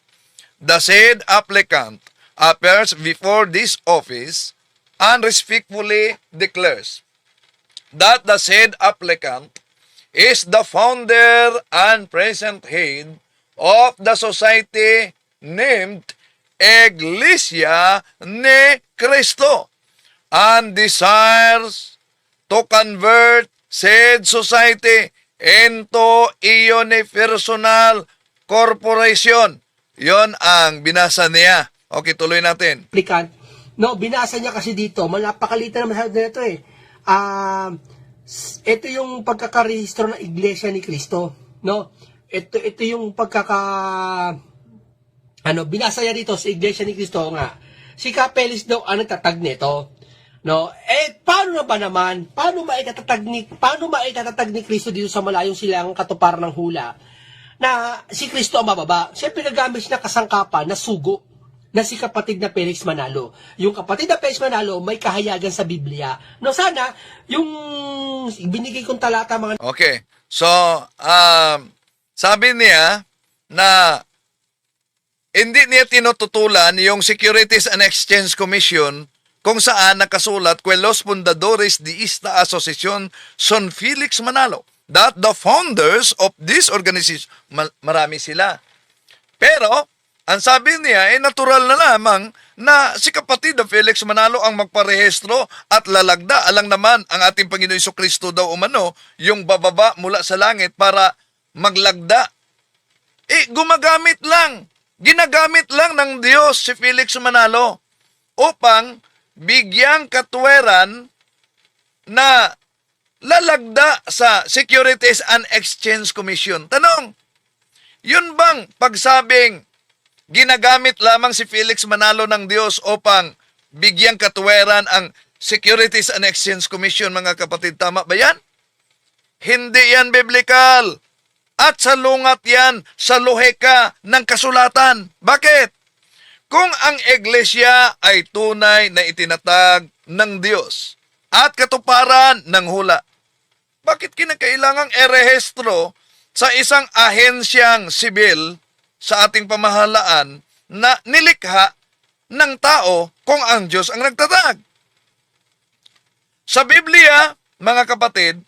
The said applicant appears before this office and respectfully declares that the said applicant is the founder and present head of the society named Iglesia ni Cristo and desires to convert said society into unipersonal corporation. Yon ang binasa niya. Okay, tuloy natin. Applicant. No, binasa niya kasi dito, napakalitan naman na ito eh. Ito yung pagkakarehistro ng Iglesia ni Cristo, no? Ito yung binasa niya dito sa Iglesia ni Cristo nga. Si Capelis daw ang nagtatag nito. No? Paano na ba naman? Paano maitatag ni Cristo dito sa malayong silang katuparan ng hula na si Cristo ang mababa? Siyempre nagamit siya ng kasangkapan na sugo na si kapatid na Felix Manalo. Yung kapatid na Felix Manalo may kahayagan sa Biblia. No, sana yung binigay kong talata mga... Okay. So, sabi niya na hindi niya tinututulan yung Securities and Exchange Commission kung saan nakasulat que los fundadores de esta asociación son Felix Manalo, that the founders of this organization, marami sila. Pero, ang sabi niya, natural na lamang na si kapatid na Felix Manalo ang magparehistro at lalagda. Alang naman ang ating Panginoon Jesucristo daw umano, yung bababa mula sa langit para maglagda. Ginagamit lang ng Diyos si Felix Manalo upang bigyang katweran na lalagda sa Securities and Exchange Commission. Tanong, yun bang pagsabing ginagamit lamang si Felix Manalo ng Diyos upang bigyang katweran ang Securities and Exchange Commission, mga kapatid? Tama ba yan? Hindi yan biblical. At salungat yan sa lohika ng kasulatan. Bakit? Kung ang iglesia ay tunay na itinatag ng Diyos at katuparan ng hula, bakit kinakailangang erehistro sa isang ahensyang sibil sa ating pamahalaan na nilikha ng tao kung ang Diyos ang nagtatag? Sa Biblia, mga kapatid,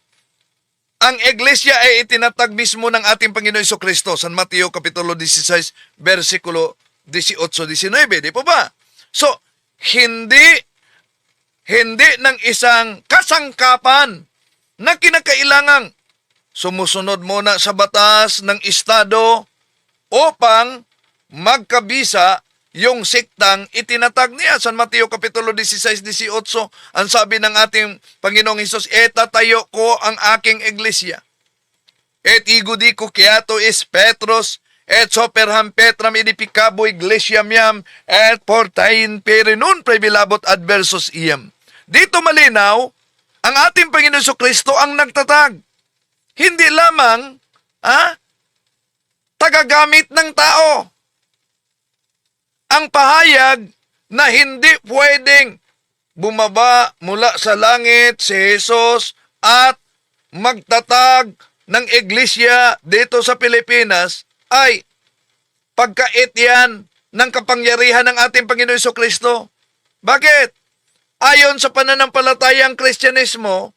ang iglesia ay itinatag mismo ng ating Panginoon Jesucristo sa Mateo Kapitulo 16, versikulo 18-19, di po ba? So, hindi ng isang kasangkapan na kinakailangang sumusunod muna sa batas ng Estado upang magkabisa yung siktang itinatag niya. San Mateo Kapitulo 16-18, ang sabi ng ating Panginoong Hesus, tatayo ko ang aking iglesia. Et igudi ko kiato is Petros, et soperham Petram edipicabo iglesiam yam, et portain perinun prebilabot adversus iam. Dito malinaw, ang ating Panginoon Jesucristo ang nagtatag. Hindi lamang tagagamit ng tao. Ang pahayag na hindi pwedeng bumaba mula sa langit si Jesus at magtatag ng iglesia dito sa Pilipinas ay pagkait yan ng kapangyarihan ng ating Panginoon Jesucristo. Bakit? Ayon sa pananampalatayang Kristyanismo,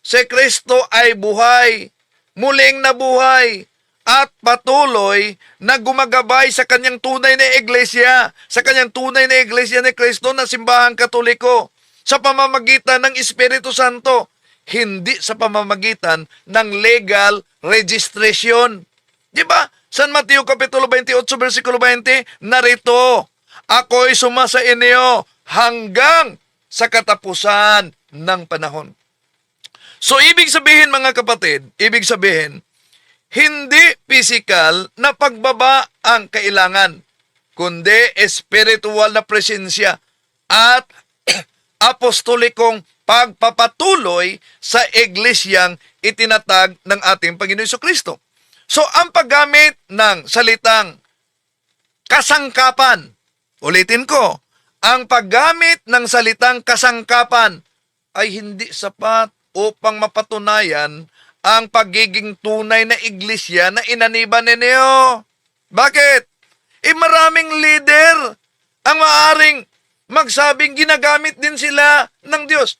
si Kristo ay buhay, muling nabuhay, at patuloy na gumagabay sa kanyang tunay na iglesia, sa kanyang tunay na iglesia ni Kristo na simbahang Katoliko, sa pamamagitan ng Espiritu Santo, hindi sa pamamagitan ng legal registration. Di ba? San Mateo Kapitulo 28, versikulo 20, narito, ako'y sumasa inyo hanggang sa katapusan ng panahon. So, ibig sabihin mga kapatid, ibig sabihin, hindi physical na pagbaba ang kailangan, kundi espiritual na presensya at apostolikong pagpapatuloy sa iglesyang itinatag ng ating Panginoon Jesucristo. So, ang paggamit ng salitang kasangkapan, ulitin ko, ang paggamit ng salitang kasangkapan ay hindi sapat upang mapatunayan ang pagiging tunay na iglesia na inaniban ninyo. Bakit? Maraming leader ang maaring magsabing ginagamit din sila ng Diyos.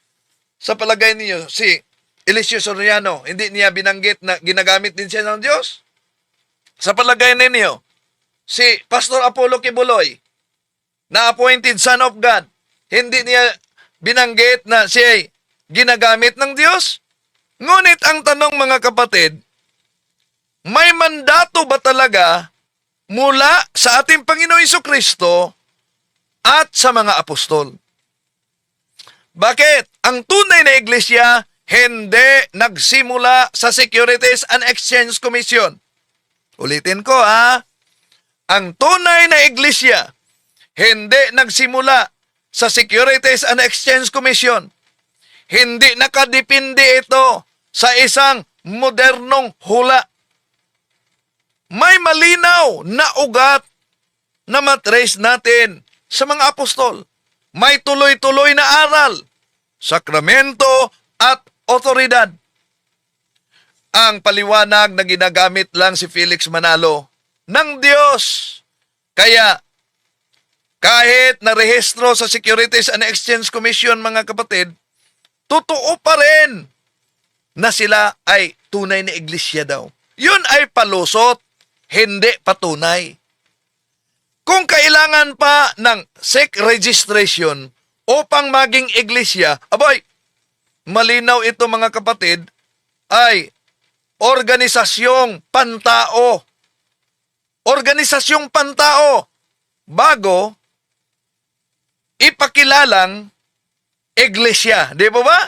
Sa palagay niyo, si Eliseo Soriano, hindi niya binanggit na ginagamit din siya ng Diyos? Sa palagay ninyo, si Pastor Apollo Kibuloy, na appointed son of God, hindi niya binanggit na siya ginagamit ng Diyos? Ngunit ang tanong mga kapatid, may mandato ba talaga mula sa ating Panginoon Jesucristo at sa mga apostol? Bakit? Ang tunay na iglesia hindi nagsimula sa Securities and Exchange Commission. Ulitin ko ang tunay na iglesia hindi nagsimula sa Securities and Exchange Commission. Hindi nakadepende ito sa isang modernong hula. May malinaw na ugat na matrace natin sa mga apostol. May tuloy-tuloy na aral, sakramento at otoridad. Ang paliwanag na ginagamit lang si Felix Manalo ng Diyos. Kaya kahit narehistro sa Securities and Exchange Commission mga kapatid, totoo pa rin na sila ay tunay na iglesia daw. Yun ay palusot, hindi patunay. Kung kailangan pa ng SEC registration upang maging iglesia, aboy, malinaw ito mga kapatid, ay organisasyong pantao. Organisasyong pantao bago ipakilalang iglesia. Di ba ba?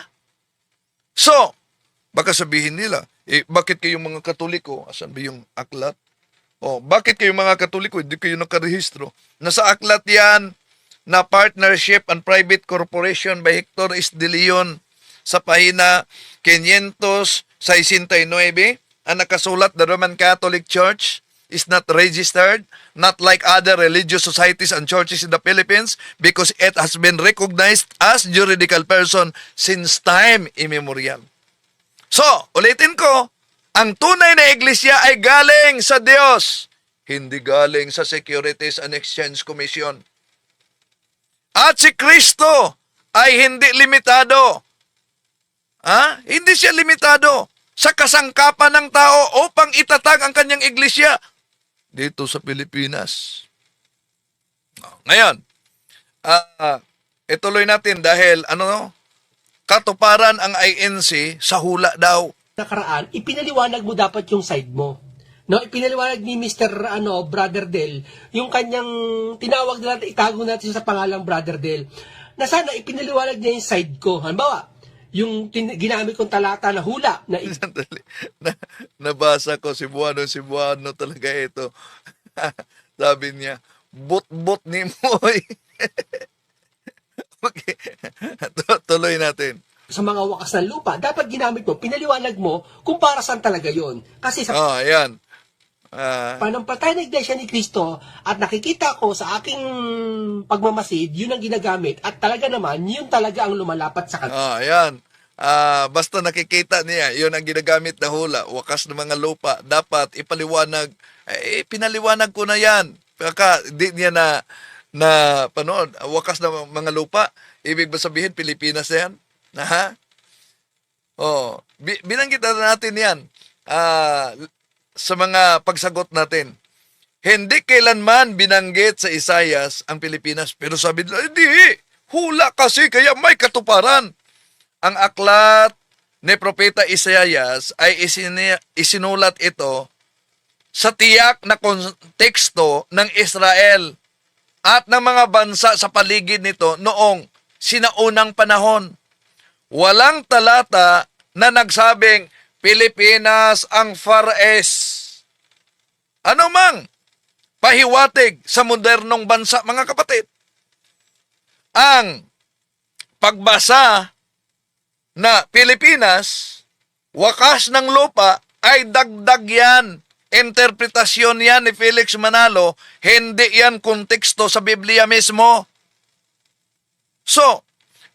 So, baka sabihin nila, bakit kayong mga Katoliko, asan ba yung aklat? Bakit kayong mga Katoliko, hindi kayo nakarehistro? Nasa aklat yan na Partnership and Private Corporation by Hector S. De Leon sa pahina 569, ang nakasulat, the Roman Catholic Church is not registered, not like other religious societies and churches in the Philippines, because it has been recognized as juridical person since time immemorial. So, ulitin ko, ang tunay na iglesia ay galing sa Diyos, hindi galing sa Securities and Exchange Commission. At si Kristo ay hindi limitado. Hindi siya limitado sa kasangkapan ng tao upang itatag ang kanyang iglesia dito sa Pilipinas. Ngayon, ituloy natin dahil katuparan ang INC sa hula daw. Nakaraan, ipinaliwanag mo dapat yung side mo. No, ipinaliwanag ni Mr. Brother Del, yung kanyang tinawag na natin, itago natin siya sa pangalang Brother Del, na sana ipinaliwanag niya yung side ko. Halimbawa, yung ginamit kong talata na hula. Nabasa ko, Cebuano talaga ito. Sabi niya, but ni Moy. Okay, tuloy natin. Sa mga wakas ng lupa, dapat ginamit mo, pinaliwanag mo kung para saan talaga yon. Kasi sa ayan. panampatay na iglesia ni Kristo at nakikita ko sa aking pagmamasid, yun ang ginagamit at talaga naman, yun talaga ang lumalapat sa kanya. Ayan. Basta nakikita niya, yun ang ginagamit na hula, wakas ng mga lupa, dapat ipaliwanag, pinaliwanag ko na yan. Kaya di niya na panood, wakas ng mga lupa, ibig ba sabihin Pilipinas na yan? Binanggit natin yan sa mga pagsagot natin. Hindi kailanman binanggit sa Isaias ang Pilipinas, pero sabi nila, hindi, hula kasi, kaya may katuparan. Ang aklat ni Propeta Isaias ay isinulat ito sa tiyak na konteksto ng Israel at ng mga bansa sa paligid nito noong sinaunang panahon. Walang talata na nagsabing Pilipinas ang Far East. Ano mang pahiwatig sa modernong bansa, mga kapatid. Ang pagbasa na Pilipinas, wakas ng lupa, ay dagdag yan. Interpretasyon yan ni Felix Manalo, hindi yan konteksto sa Biblia mismo. So,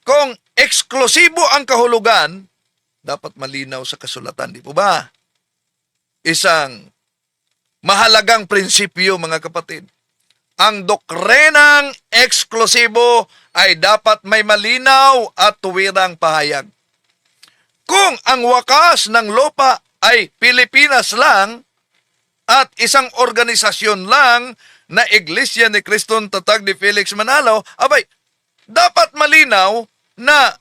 kung eksklusibo ang kahulugan, dapat malinaw sa kasulatan, di po ba? Isang mahalagang prinsipyo, mga kapatid. Ang doktrinang eksklusibo ay dapat may malinaw at tuwirang pahayag. Kung ang wakas ng lupa ay Pilipinas lang at isang organisasyon lang na Iglesia ni Kristong Tatag ni Felix Manalo, abay, dapat malinaw na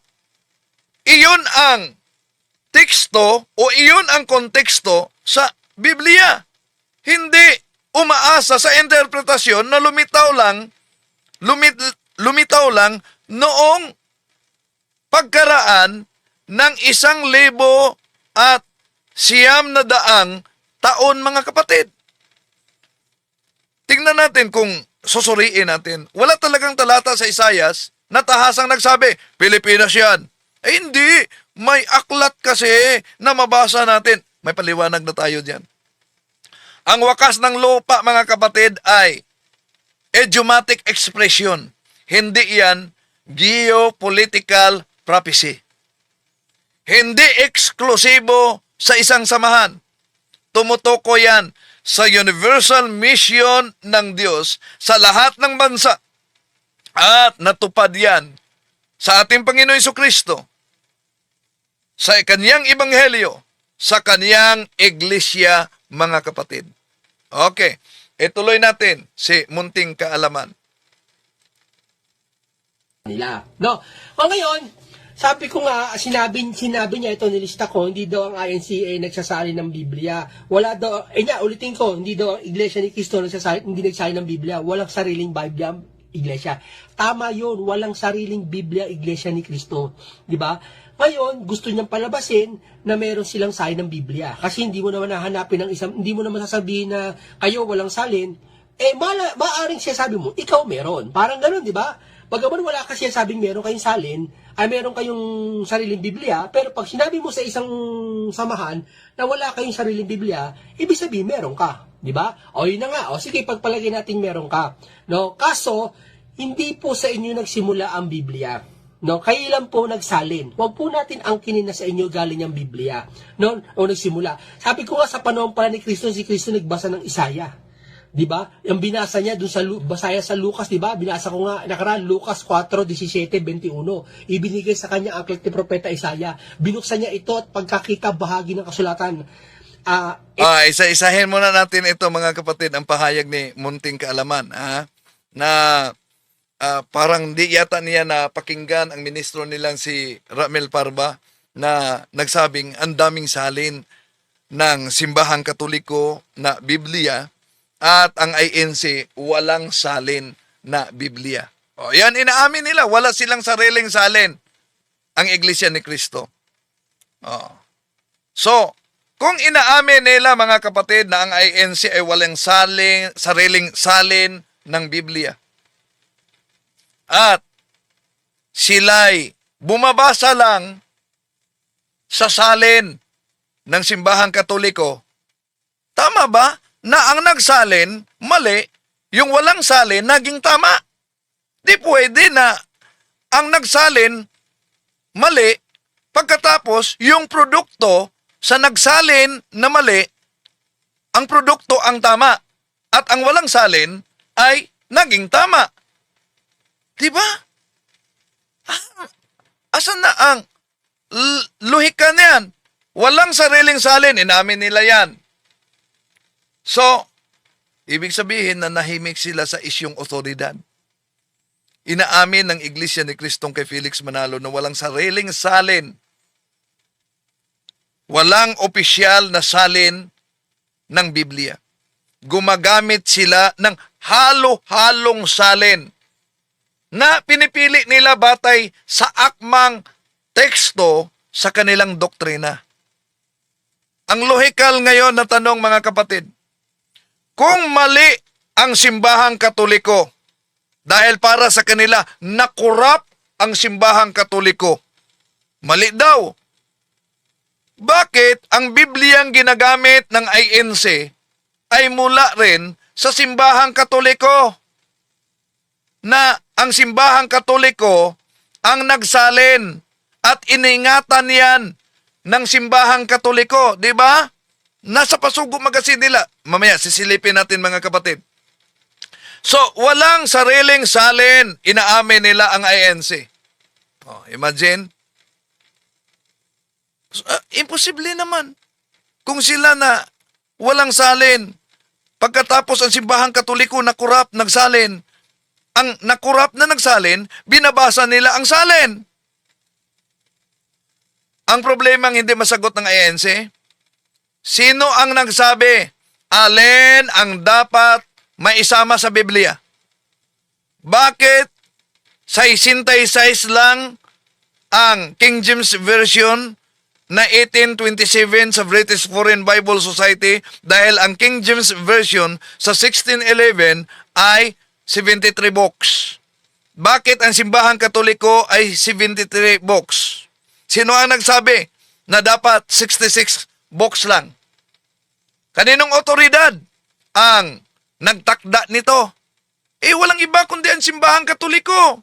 iyon ang teksto o iyon ang konteksto sa Biblia. Hindi umaasa sa interpretasyon na lumitaw lang noong pagkaraan ng 1,000 taon, mga kapatid. Tingnan natin kung susuriin natin. Wala talagang talata sa Isayas na tahasang nagsabi, Pilipinas yan. Eh hindi, may aklat kasi na mabasa natin. May paliwanag na tayo diyan. Ang wakas ng lupa, mga kapatid, ay idiomatic expression. Hindi yan geopolitical prophecy. Hindi eksklusibo sa isang samahan. Tumutukoy yan sa universal mission ng Diyos sa lahat ng bansa. At natupad yan sa ating Panginoon Jesucristo, sa kanyang ebanghelyo, sa kanyang iglesia, mga kapatid. Okay, ituloy natin si Munting Kaalaman. Nila. No? O ngayon, sabi ko nga, sinabi niya ito, nilista ko, hindi daw ang INCA nagsasali ng Biblia. Wala daw, ulitin ko, hindi daw ang Iglesia ni Cristo hindi nagsasali ng Biblia. Walang sariling Biblia, Iglesia. Tama yun, walang sariling Biblia, Iglesia ni Cristo. Di ba? Ngayon, gusto niyang palabasin na meron silang salin ng Biblia. Kasi hindi mo naman hahanapin ng hindi mo naman sasabihin na kayo walang salin. Maaring siya sabi mo, ikaw meron. Parang ganun, di ba? Bagaman wala kasi sabing meron kayong salin, ay meron kayong sariling Biblia, pero pag sinabi mo sa isang samahan na wala kayong sariling Biblia, ibig sabihin meron ka, di ba? O yun na nga, o sige, pagpalagay natin meron ka. No, kaso hindi po sa inyo nagsimula ang Biblia. No, kayo lang po nagsalin. Huwag po natin angkinin na sa inyo galing ang Biblia. No, o nagsimula. Sabi ko nga sa panahon pala ni Kristo, si Kristo nagbasa ng Isaiah. 'Di ba? Yung binasa niya doon sa basaya sa Lucas, 'di ba? Binasa ko nga nakaraan Lucas 4:17-21. Ibinigay sa kanya ang aklat ni propeta Isaiah. Binuksan niya ito at pagkakita bahagi ng kasulatan. Isa-isahin muna natin ito, mga kapatid, ang pahayag ni Munting Kaalaman, na parang di yata niya na pakinggan ang ministro nilang si Ramel Parba na nagsabing ang daming salin ng simbahang Katoliko na Biblia at ang INC walang salin na Biblia. O, yan inaamin nila, wala silang sariling salin ang Iglesia ni Cristo. So, kung inaamin nila, mga kapatid, na ang INC ay walang sariling salin ng Biblia, at sila'y bumabasa lang sa salin ng simbahang Katoliko, tama ba na ang nagsalin mali, yung walang salin naging tama? Di pwede na ang nagsalin mali, pagkatapos yung produkto sa nagsalin na mali, ang produkto ang tama, at ang walang salin ay naging tama. Diba? Asan na ang luhika niyan? Walang sariling salin, inamin nila yan. So, ibig sabihin na nahimik sila sa isyong otoridad. Inaamin ng Iglesia ni Kristong kay Felix Manalo na walang sariling salin. Walang opisyal na salin ng Biblia. Gumagamit sila ng halo-halong salin na pinipili nila batay sa akmang teksto sa kanilang doktrina. Ang lohikal ngayon na tanong, mga kapatid, kung mali ang simbahang Katoliko, dahil para sa kanila nakurap ang simbahang Katoliko, mali daw. Bakit ang Bibliang ginagamit ng INC ay mula rin sa simbahang Katoliko? Na ang simbahang Katoliko ang nagsalin at iningatan yan ng simbahang Katoliko, di ba? Nasa Pasugo Magazine nila. Mamaya, sisilipin natin, mga kapatid. So, walang sariling salin, inaamin nila ang INC. Oh, imagine. Imposible naman. Kung sila na walang salin, pagkatapos ang simbahang Katoliko nakurap, nagsalin, ang nakurap na nagsalin, binabasa nila ang salin. Ang problema ang hindi masagot ng INC, sino ang nagsabi, alin ang dapat maisama sa Biblia? Bakit 66 lang ang King James Version na 1827 sa British Foreign Bible Society, dahil ang King James Version sa 1611 ay 73 books. Bakit ang simbahang Katoliko ay 73 books? Sino ang nagsabi na dapat 66 books lang? Kaninong otoridad ang nagtakda nito? Walang iba kundi ang simbahang Katoliko.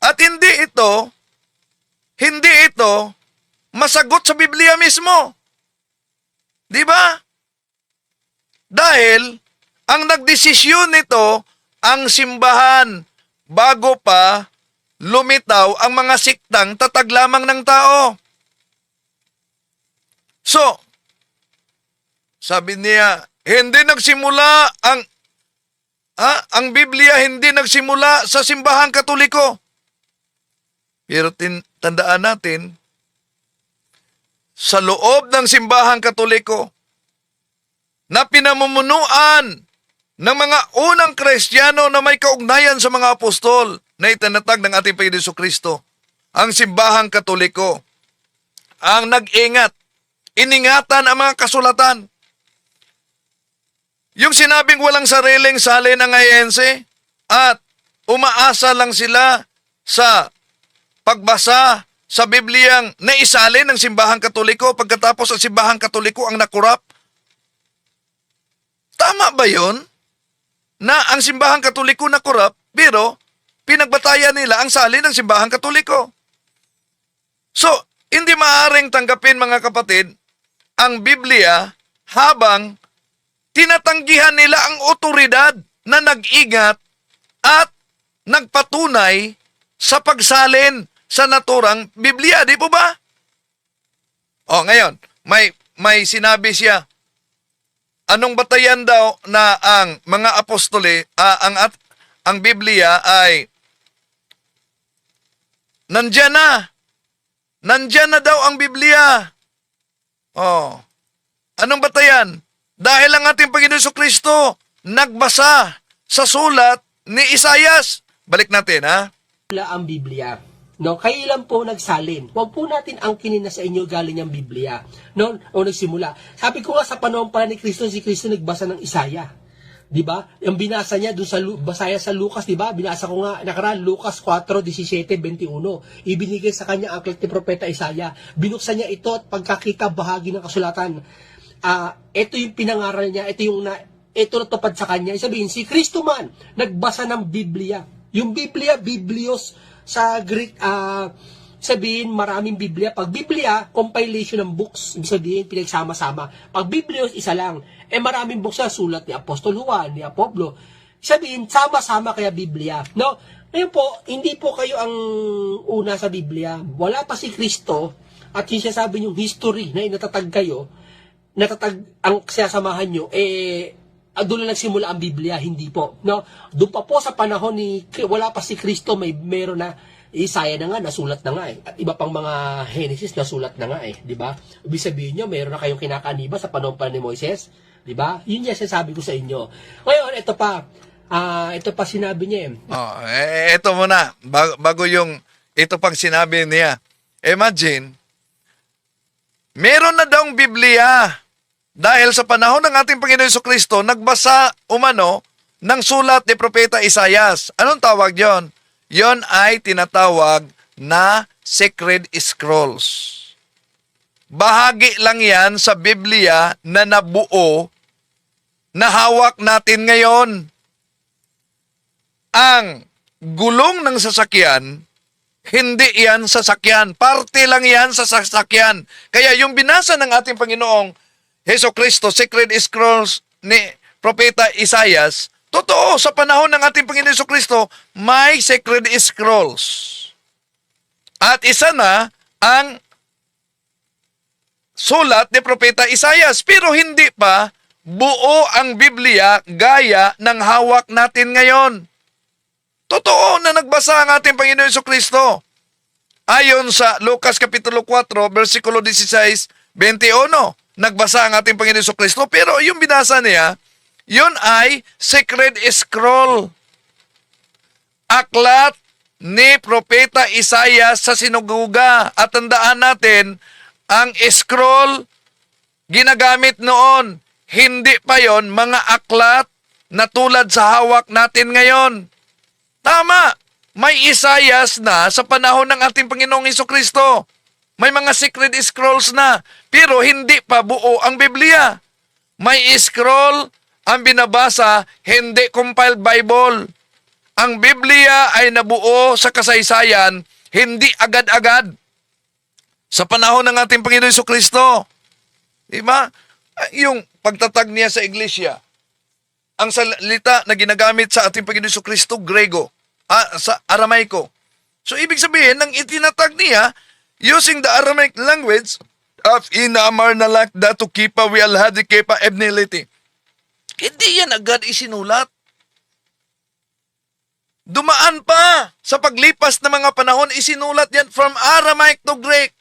At hindi ito masagot sa Biblia mismo. Di ba? Dahil ang nagdesisyon nito ang simbahan bago pa lumitaw ang mga siktang tatag lamang ng tao. So, sabi niya, hindi nagsimula ang Biblia hindi nagsimula sa simbahang Katoliko. Pero tandaan natin, sa loob ng simbahang Katoliko, na pinamumunuan ng mga unang Kristiyano na may kaugnayan sa mga apostol na itinatag ng ating Panginoon Jesucristo, ang simbahang Katoliko ang iningatan ang mga kasulatan. Yung sinabing walang sariling salin ng INC at umaasa lang sila sa pagbasa sa Bibliang naisalin ng simbahang Katoliko pagkatapos ang simbahang Katoliko ang nakurap. Tama ba yun? Na ang simbahang Katoliko nakurap, pero pinagbatayan nila ang salin ng simbahang Katoliko. So, hindi maaaring tanggapin, mga kapatid, ang Biblia habang tinatanggihan nila ang otoridad na nag-ingat at nagpatunay sa pagsalin sa naturang Biblia, di po ba? O, ngayon, may sinabi siya, anong batayan daw na ang mga apostole, ang Biblia ay nandyan na. Nandyan na daw ang Biblia. Oh. Anong batayan? Dahil ang ating Panginoon Jesucristo nagbasa sa sulat ni Isaias. Balik natin, ha? Ang Biblia. No, kailan po nagsalin? Huwag po natin angkinin na sa inyo galing ang Biblia. No, o nagsimula. Sabi ko nga sa panahon pala ni Kristo, si Kristo nagbasa ng Isaya. 'Di ba? Yung binasa niya doon sa basaya sa Lucas, 'di ba? Binasa ko nga nakaraan Lucas 4:17-21. Ibinigay sa kanya ang aklat ni propeta Isaya. Binuksan niya ito at pagkakita bahagi ng kasulatan. Ito yung pinangaral niya, ito natupad sa kanya. Sabihin, si Kristo man nagbasa ng Biblia. Yung Biblia, Biblios sa Greek, sabihin maraming Biblia. Pag Biblia, compilation ng books, ibig sabihin pinagsama-sama. Pag Biblios, isa lang. Maraming books na sulat ni Apostol Juan, ni Apoblo. Sabihin, sama-sama kaya Biblia. No? Ngayon po, hindi po kayo ang una sa Biblia. Wala pa si Kristo at yung sasabi niyong history na inatatag kayo, natatag ang sasamahan nyo, doon na nagsimula ang Biblia, hindi po. No? Doon pa po sa panahon wala pa si Kristo, meron na Isaiah na nga, nasulat na nga eh. At iba pang mga Genesis, nasulat na nga eh. Di ba? Ibig sabihin nyo, meron na kayong kinakaniba sa panahon pa ni Moises. Di ba? Yun yung sinasabi ko sa inyo. Ngayon, ito pa. Ito pa sinabi niya Ito muna, bago yung ito pang sinabi niya. Imagine, meron na daw Biblia dahil sa panahon ng ating Panginoon Jesucristo, nagbasa umano ng sulat ni Propeta Isaias. Anong tawag yon? Yon ay tinatawag na Sacred Scrolls. Bahagi lang yan sa Biblia na nabuo na hawak natin ngayon. Ang gulong ng sasakyan, hindi yan sasakyan. Parte lang yan sa sasakyan. Kaya yung binasa ng ating Panginoong Heso Kristo, Sacred Scrolls ni Propeta Isaias, totoo, sa panahon ng ating Panginoong Heso Kristo, may Sacred Scrolls. At isa na ang sulat ni Propeta Isaias, pero hindi pa buo ang Biblia gaya ng hawak natin ngayon. Totoo na nagbasa ang ating Panginoon Jesucristo. Ayon sa Lucas Kapitulo 4, versikulo 16, 21, nagbasa ang ating Panginoon Jesucristo, pero yung binasa niya, yun ay Sacred Scroll. Aklat ni Propeta Isaias sa sinuguga. At tandaan natin, ang scroll ginagamit noon. Hindi pa yon mga aklat na tulad sa hawak natin ngayon. Tama, may Isaias na sa panahon ng ating Panginoong Jesucristo. May mga Sacred Scrolls na, pero hindi pa buo ang Biblia. May scroll ang binabasa, hindi compiled Bible. Ang Biblia ay nabuo sa kasaysayan, hindi agad-agad. Sa panahon ng ating Panginoon Jesucristo. Diba? Yung pagtatag niya sa iglesia, ang salita na ginagamit sa ating Panginoon Jesucristo, Grego, sa Aramaiko. So, ibig sabihin, nang itinatag niya, using the Aramaic language of inamar na lakda to kipa we alhadi kipa ebnility. Hindi yan agad isinulat. Dumaan pa sa paglipas ng mga panahon, isinulat yan from Aramaic to Greek.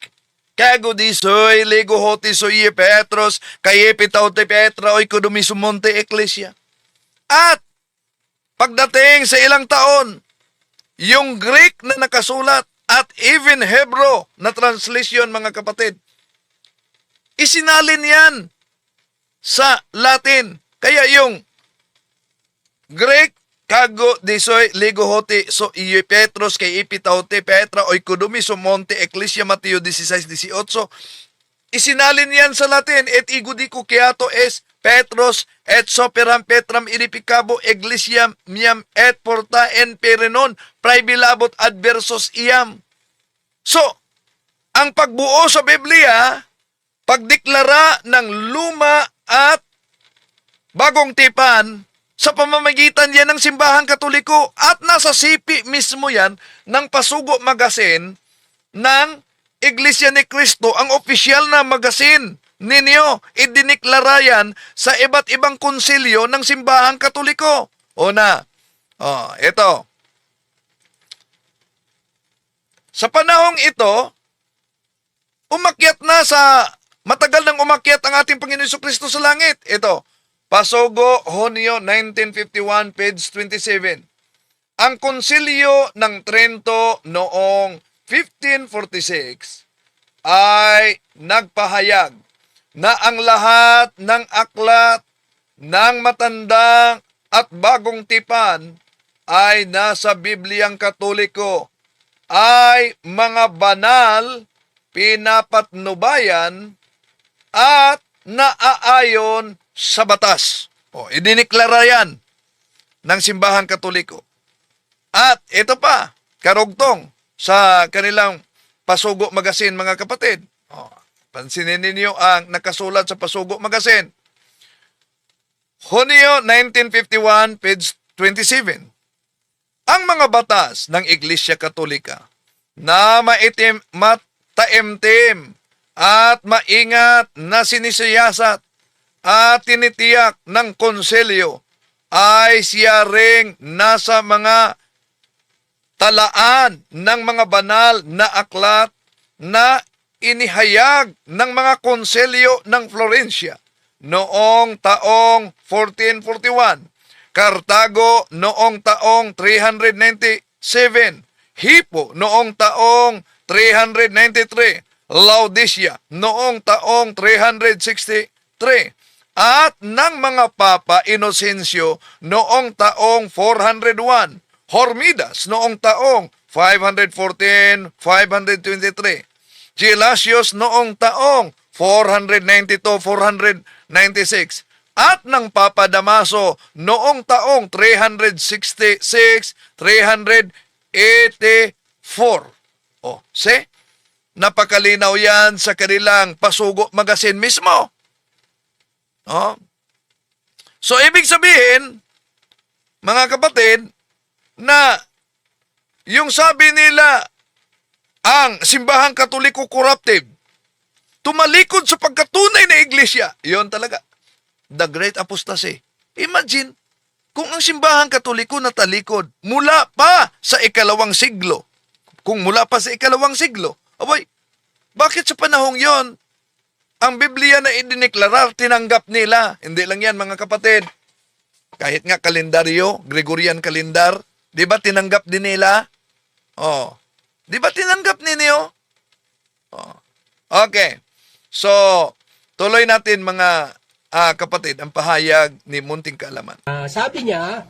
Kago di soy, lego hoti soy Petros, kaye pitaw te Petra, oy kudumi sumonte Ecclesia. At, pagdating sa ilang taon, yung Greek na nakasulat at even Hebrew na translation, mga kapatid, isinalin yan sa Latin. Kaya yung Greek, kago disoy ligo hoti so iyo Petros kay ipitaute Petra oy kudumi so monte Ecclesia Mateo 16:18, isinalin yan sa Latin, et igudiko kiato es Petros et soperam Petram iripicabo Ecclesiam miam et porta en perenon praebilabot adversos iam. So, ang pagbuo sa Biblia, pagdeklara ng luma at bagong tipan sa pamamagitan yan ng Simbahang Katoliko, at nasa sipi mismo yan ng Pasugo Magazine ng Iglesia ni Cristo, ang opisyal na magazine ninyo. Idiniklara yan sa iba't ibang konsilyo ng Simbahang Katoliko. Una, ito. Sa panahong ito, matagal nang umakyat ang ating Panginoon Jesucristo sa langit. Ito, Pasugo, Hunyo 1951, page 27. Ang konsilyo ng Trento noong 1546 ay nagpahayag na ang lahat ng aklat ng matandang at bagong tipan ay nasa Bibliang Katoliko, ay mga banal, pinapatnubayan at naaayon sa batas. Idiniklara yan ng Simbahang Katoliko. At ito pa, karugtong sa kanilang Pasugo Magazine, mga kapatid. Pansinin ninyo ang nakasulat sa Pasugo Magazine. Hunyo 1951, page 27. Ang mga batas ng Iglesia Katolika na mataimtim at maingat na sinisiyasat at tinitiyak ng konselyo ay siya ring nasa mga talaan ng mga banal na aklat na inihayag ng mga konselyo ng Florencia noong taong 1441. Cartago noong taong 397. Hippo noong taong 393. Laodicea noong taong 363. At ng mga Papa Inocencio noong taong 401. Hormidas noong taong 514-523. Gelasius noong taong 492-496 at ng Papa Damaso noong taong 366-384. O, see? Napakalinaw yan sa kanilang Pasugo Magazine mismo. O? So, ibig sabihin, mga kapatid, na yung sabi nila, ang simbahang Katoliko corruptive, tumalikod sa pagkatunay na iglesia. Yon talaga. The Great Apostasy. Imagine, kung ang simbahang Katoliko natalikod mula pa sa ikalawang siglo, kung mula pa sa ikalawang siglo, abay, bakit sa panahong yon, ang Biblia na idineklara, tinanggap nila? Hindi lang yan, mga kapatid. Kahit nga kalendaryo, Gregorian calendar, di ba tinanggap din nila? Oh. Di ba tinanggap ninyo? Oh. Okay. So, tuloy natin mga kapatid ang pahayag ni Munting Kaalaman. Sabi niya,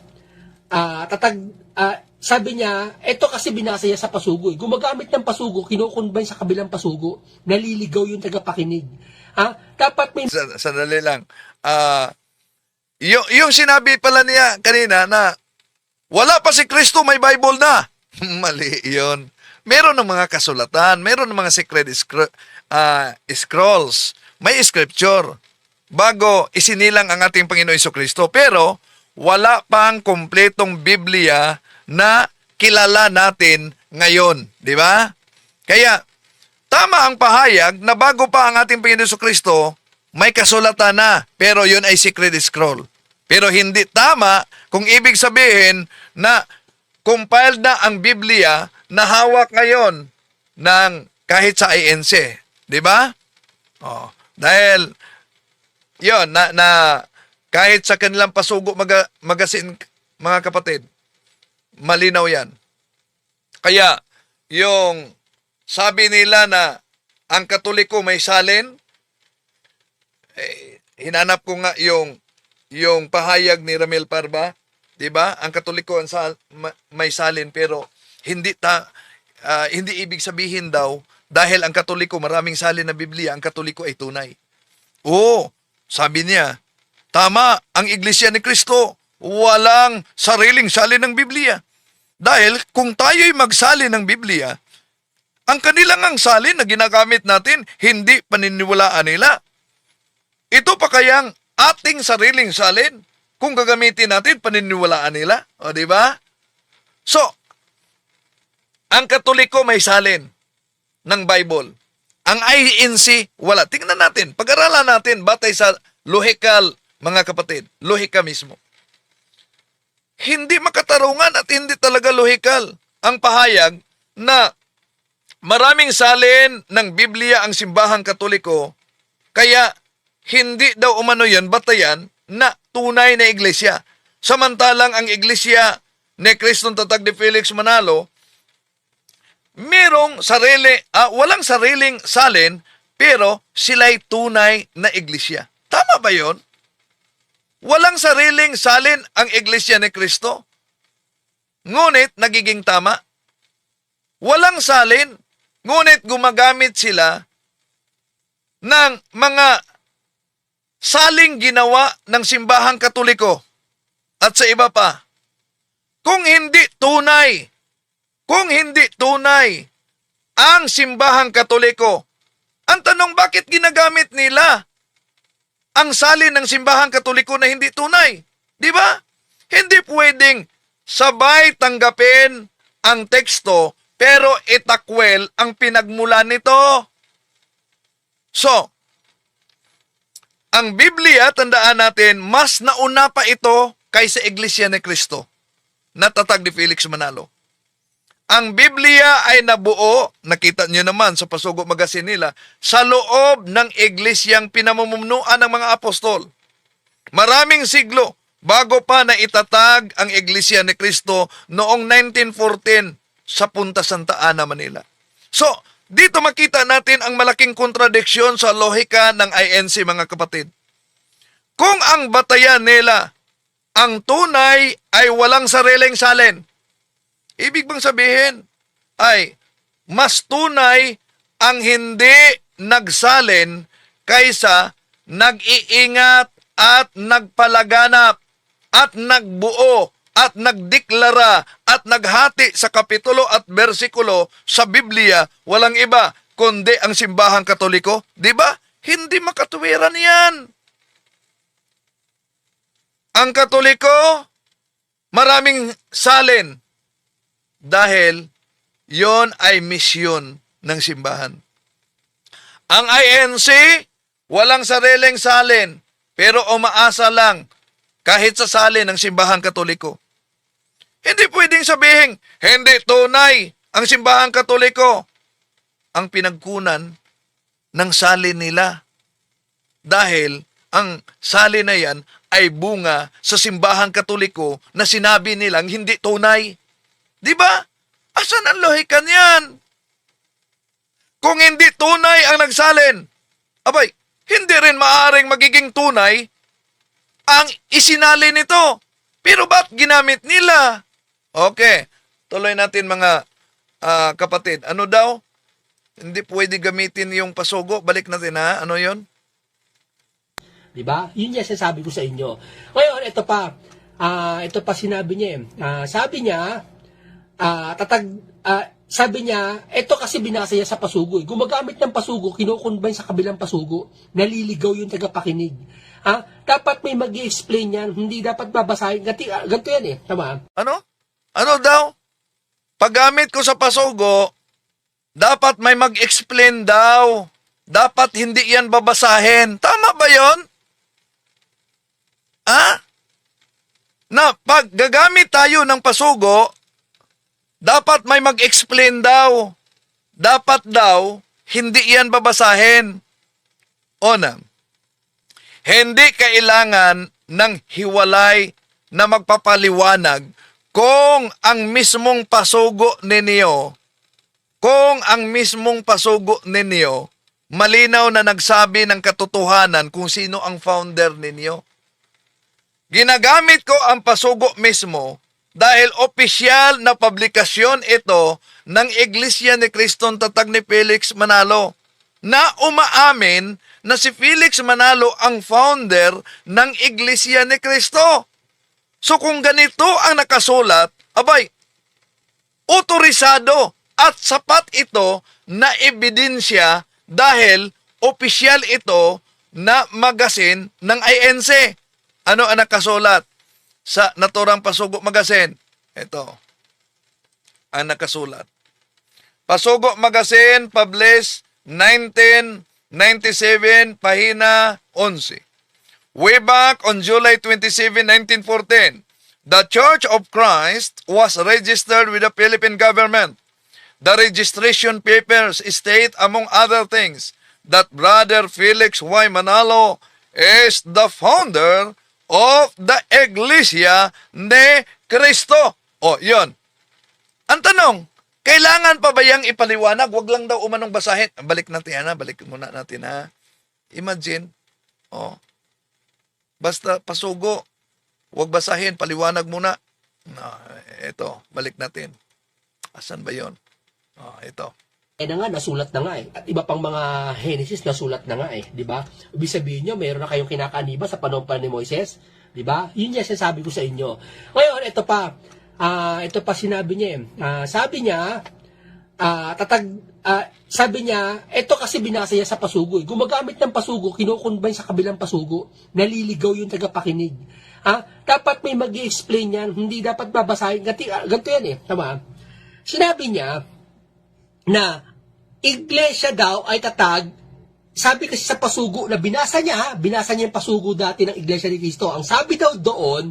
ito kasi binasa niya sa pasugo. Gumagamit ng pasugo, kinukonbine sa kabilang pasugo, naliligaw yung tagapakinig. Dapat may... Sandali lang. Yung sinabi pala niya kanina na wala pa si Kristo, may Bible na. Mali yun. Meron ng mga kasulatan, meron ng mga secret scrolls, may scripture bago isinilang ang ating Panginoon Jesucristo. Pero wala pang kompletong Biblia na kilala natin ngayon, di ba? Kaya tama ang pahayag na bago pa ang ating Panginoon Jesucristo, may kasulatan na, pero yun ay secret scroll. Pero hindi tama kung ibig sabihin na compiled na ang Biblia na hawak ngayon ng kahit sa INC. Di ba? Oh, dahil yun, na kahit sa kanilang Pasugo Magazine, mga kapatid, malinaw yan. Kaya, yung sabi nila na ang Katoliko may salin, hinanap ko nga yung pahayag ni Ramil Parba, 'di ba? Ang Katoliko may salin, pero hindi ibig sabihin daw dahil ang Katoliko maraming salin na Biblia, ang Katoliko ay tunay. Oo, sabi niya, tama, ang Iglesia ni Kristo walang sariling salin ng Biblia. Dahil kung tayo'y magsalin ng Biblia, ang kanilang ang salin na ginagamit natin, hindi paniniwalaan nila. Ito pa kayang ating sariling salin kung gagamitin natin, paniniwalaan nila. O, di ba? So, ang Katoliko may salin ng Bible. Ang INC, wala. Tingnan natin, pag-aralan natin, batay sa lohikal, mga kapatid, lohika mismo. Hindi makatarungan at hindi talaga lohikal ang pahayag na maraming salin ng Biblia ang simbahang Katoliko, kaya hindi daw umano yan batayan na tunay na iglesia. Samantalang ang iglesia ni Kristong Tatag ni Felix Manalo, walang sariling salin, pero sila'y tunay na iglesia. Tama ba yon? Walang sariling salin ang iglesia ni Kristo, ngunit nagiging tama. Walang salin, ngunit gumagamit sila ng mga saling ginawa ng simbahang Katoliko at sa iba pa. Kung hindi tunay ang simbahang Katoliko, ang tanong, bakit ginagamit nila ang salin ng simbahang Katoliko na hindi tunay? Di ba? Hindi pwedeng sabay tanggapin ang teksto pero itakwel ang pinagmulan nito. So, ang Biblia, tandaan natin, mas nauna pa ito kaysa Iglesia ni Kristo na Tatag ni Felix Manalo. Ang Biblia ay nabuo, nakita nyo naman sa Pasugo Magazine nila, sa loob ng iglesyang pinamumunuan ng mga apostol. Maraming siglo bago pa na itatag ang Iglesia ni Cristo noong 1914 sa Punta Santa Ana, Manila. So, dito makita natin ang malaking kontradiksyon sa lohika ng INC, mga kapatid. Kung ang batayan nila, ang tunay ay walang sariling salin, ibig bang sabihin ay mas tunay ang hindi nagsalin kaysa nag-iingat at nagpalaganap at nagbuo at nagdeklara at naghati sa kapitulo at bersikulo sa Biblia, walang iba kundi ang simbahang Katoliko. Di ba? Hindi makatuwiran yan. Ang Katoliko, maraming salin dahil yon ay misyon ng simbahan. Ang INC, walang sariling salin, pero umaasa lang kahit sa salin ng simbahang Katoliko. Hindi pwedeng sabihin, hindi tunay ang simbahang Katoliko. Ang pinagkunan ng salin nila. Dahil ang salin na yan ay bunga sa simbahang Katoliko na sinabi nilang hindi tunay. Di ba? Asan ang lohika niyan? Kung hindi tunay ang nagsalin, abay, hindi rin maaaring magiging tunay ang isinali nito. Pero ba't ginamit nila? Okay, tuloy natin mga kapatid. Ano daw? Hindi pwede gamitin yung pasugo. Balik natin ha. Ano yon? Diba? Yun yung sinasabi ko sa inyo. Ngayon, ito pa sinabi niya sabi niya, sabi niya, ito kasi binasa niya sa pasugo. Gumagamit ng pasugo, kinukonbine sa kabilang pasugo, naliligaw yung tagapakinig. Dapat may mag-i-explain yan, hindi dapat babasahin. Ganito yan tama? Ano? Ano daw? Paggamit ko sa pasugo, dapat may mag-explain daw. Dapat hindi yan babasahin. Tama ba yon? Na pag gagamit tayo ng pasugo, dapat may mag-explain daw. Dapat daw, hindi yan babasahin. Una, hindi kailangan ng hiwalay na magpapaliwanag kung ang mismong pasugo ninyo, malinaw na nagsabi ng katotohanan kung sino ang founder ninyo. Ginagamit ko ang pasugo mismo dahil opisyal na publikasyon ito ng Iglesia ni Cristong Tatag ni Felix Manalo na umaamin na si Felix Manalo ang founder ng Iglesia ni Cristo. So kung ganito ang nakasulat, abay, otorisado at sapat ito na ebidensya dahil opisyal ito na magasin ng INC. Ano ang nakasulat sa naturang Pasugo Magasin? Ito ang nakasulat. Pasugo Magasin, published 1997, pahina 11. Way back on July 27, 1914, the Church of Christ was registered with the Philippine government. The registration papers state, among other things, that Brother Felix Y. Manalo is the founder of the Iglesia ni Cristo. O, yun. Ang tanong, kailangan pa ba yang ipaliwanag? Wag lang daw umanong basahin. Balik muna natin ha. Imagine, basta pasugo, wag basahin, paliwanag muna. Ito, balik natin. Asan ba yun? Ito. Nasulat na nga At iba pang mga Genesis nasulat na nga di ba? Ibig sabihin nyo, mayroon na kayong kinakaniba sa panahon pa ni Moises, di ba? Yun yung sinasabi ko sa inyo. Ngayon, ito pa sinabi niya sabi niya, ito kasi binasa niya sa pasugo. Gumagamit ng pasugo, kinukonbine sa kabilang pasugo, naliligaw yung tagapakinig. Dapat may mag-i-explain yan, hindi dapat babasahin. Ganito yan tama? Sinabi niya, na iglesia daw ay tatag, sabi kasi sa pasugo na binasa niya yung pasugo dati ng Iglesia ni Cristo. Ang sabi daw doon,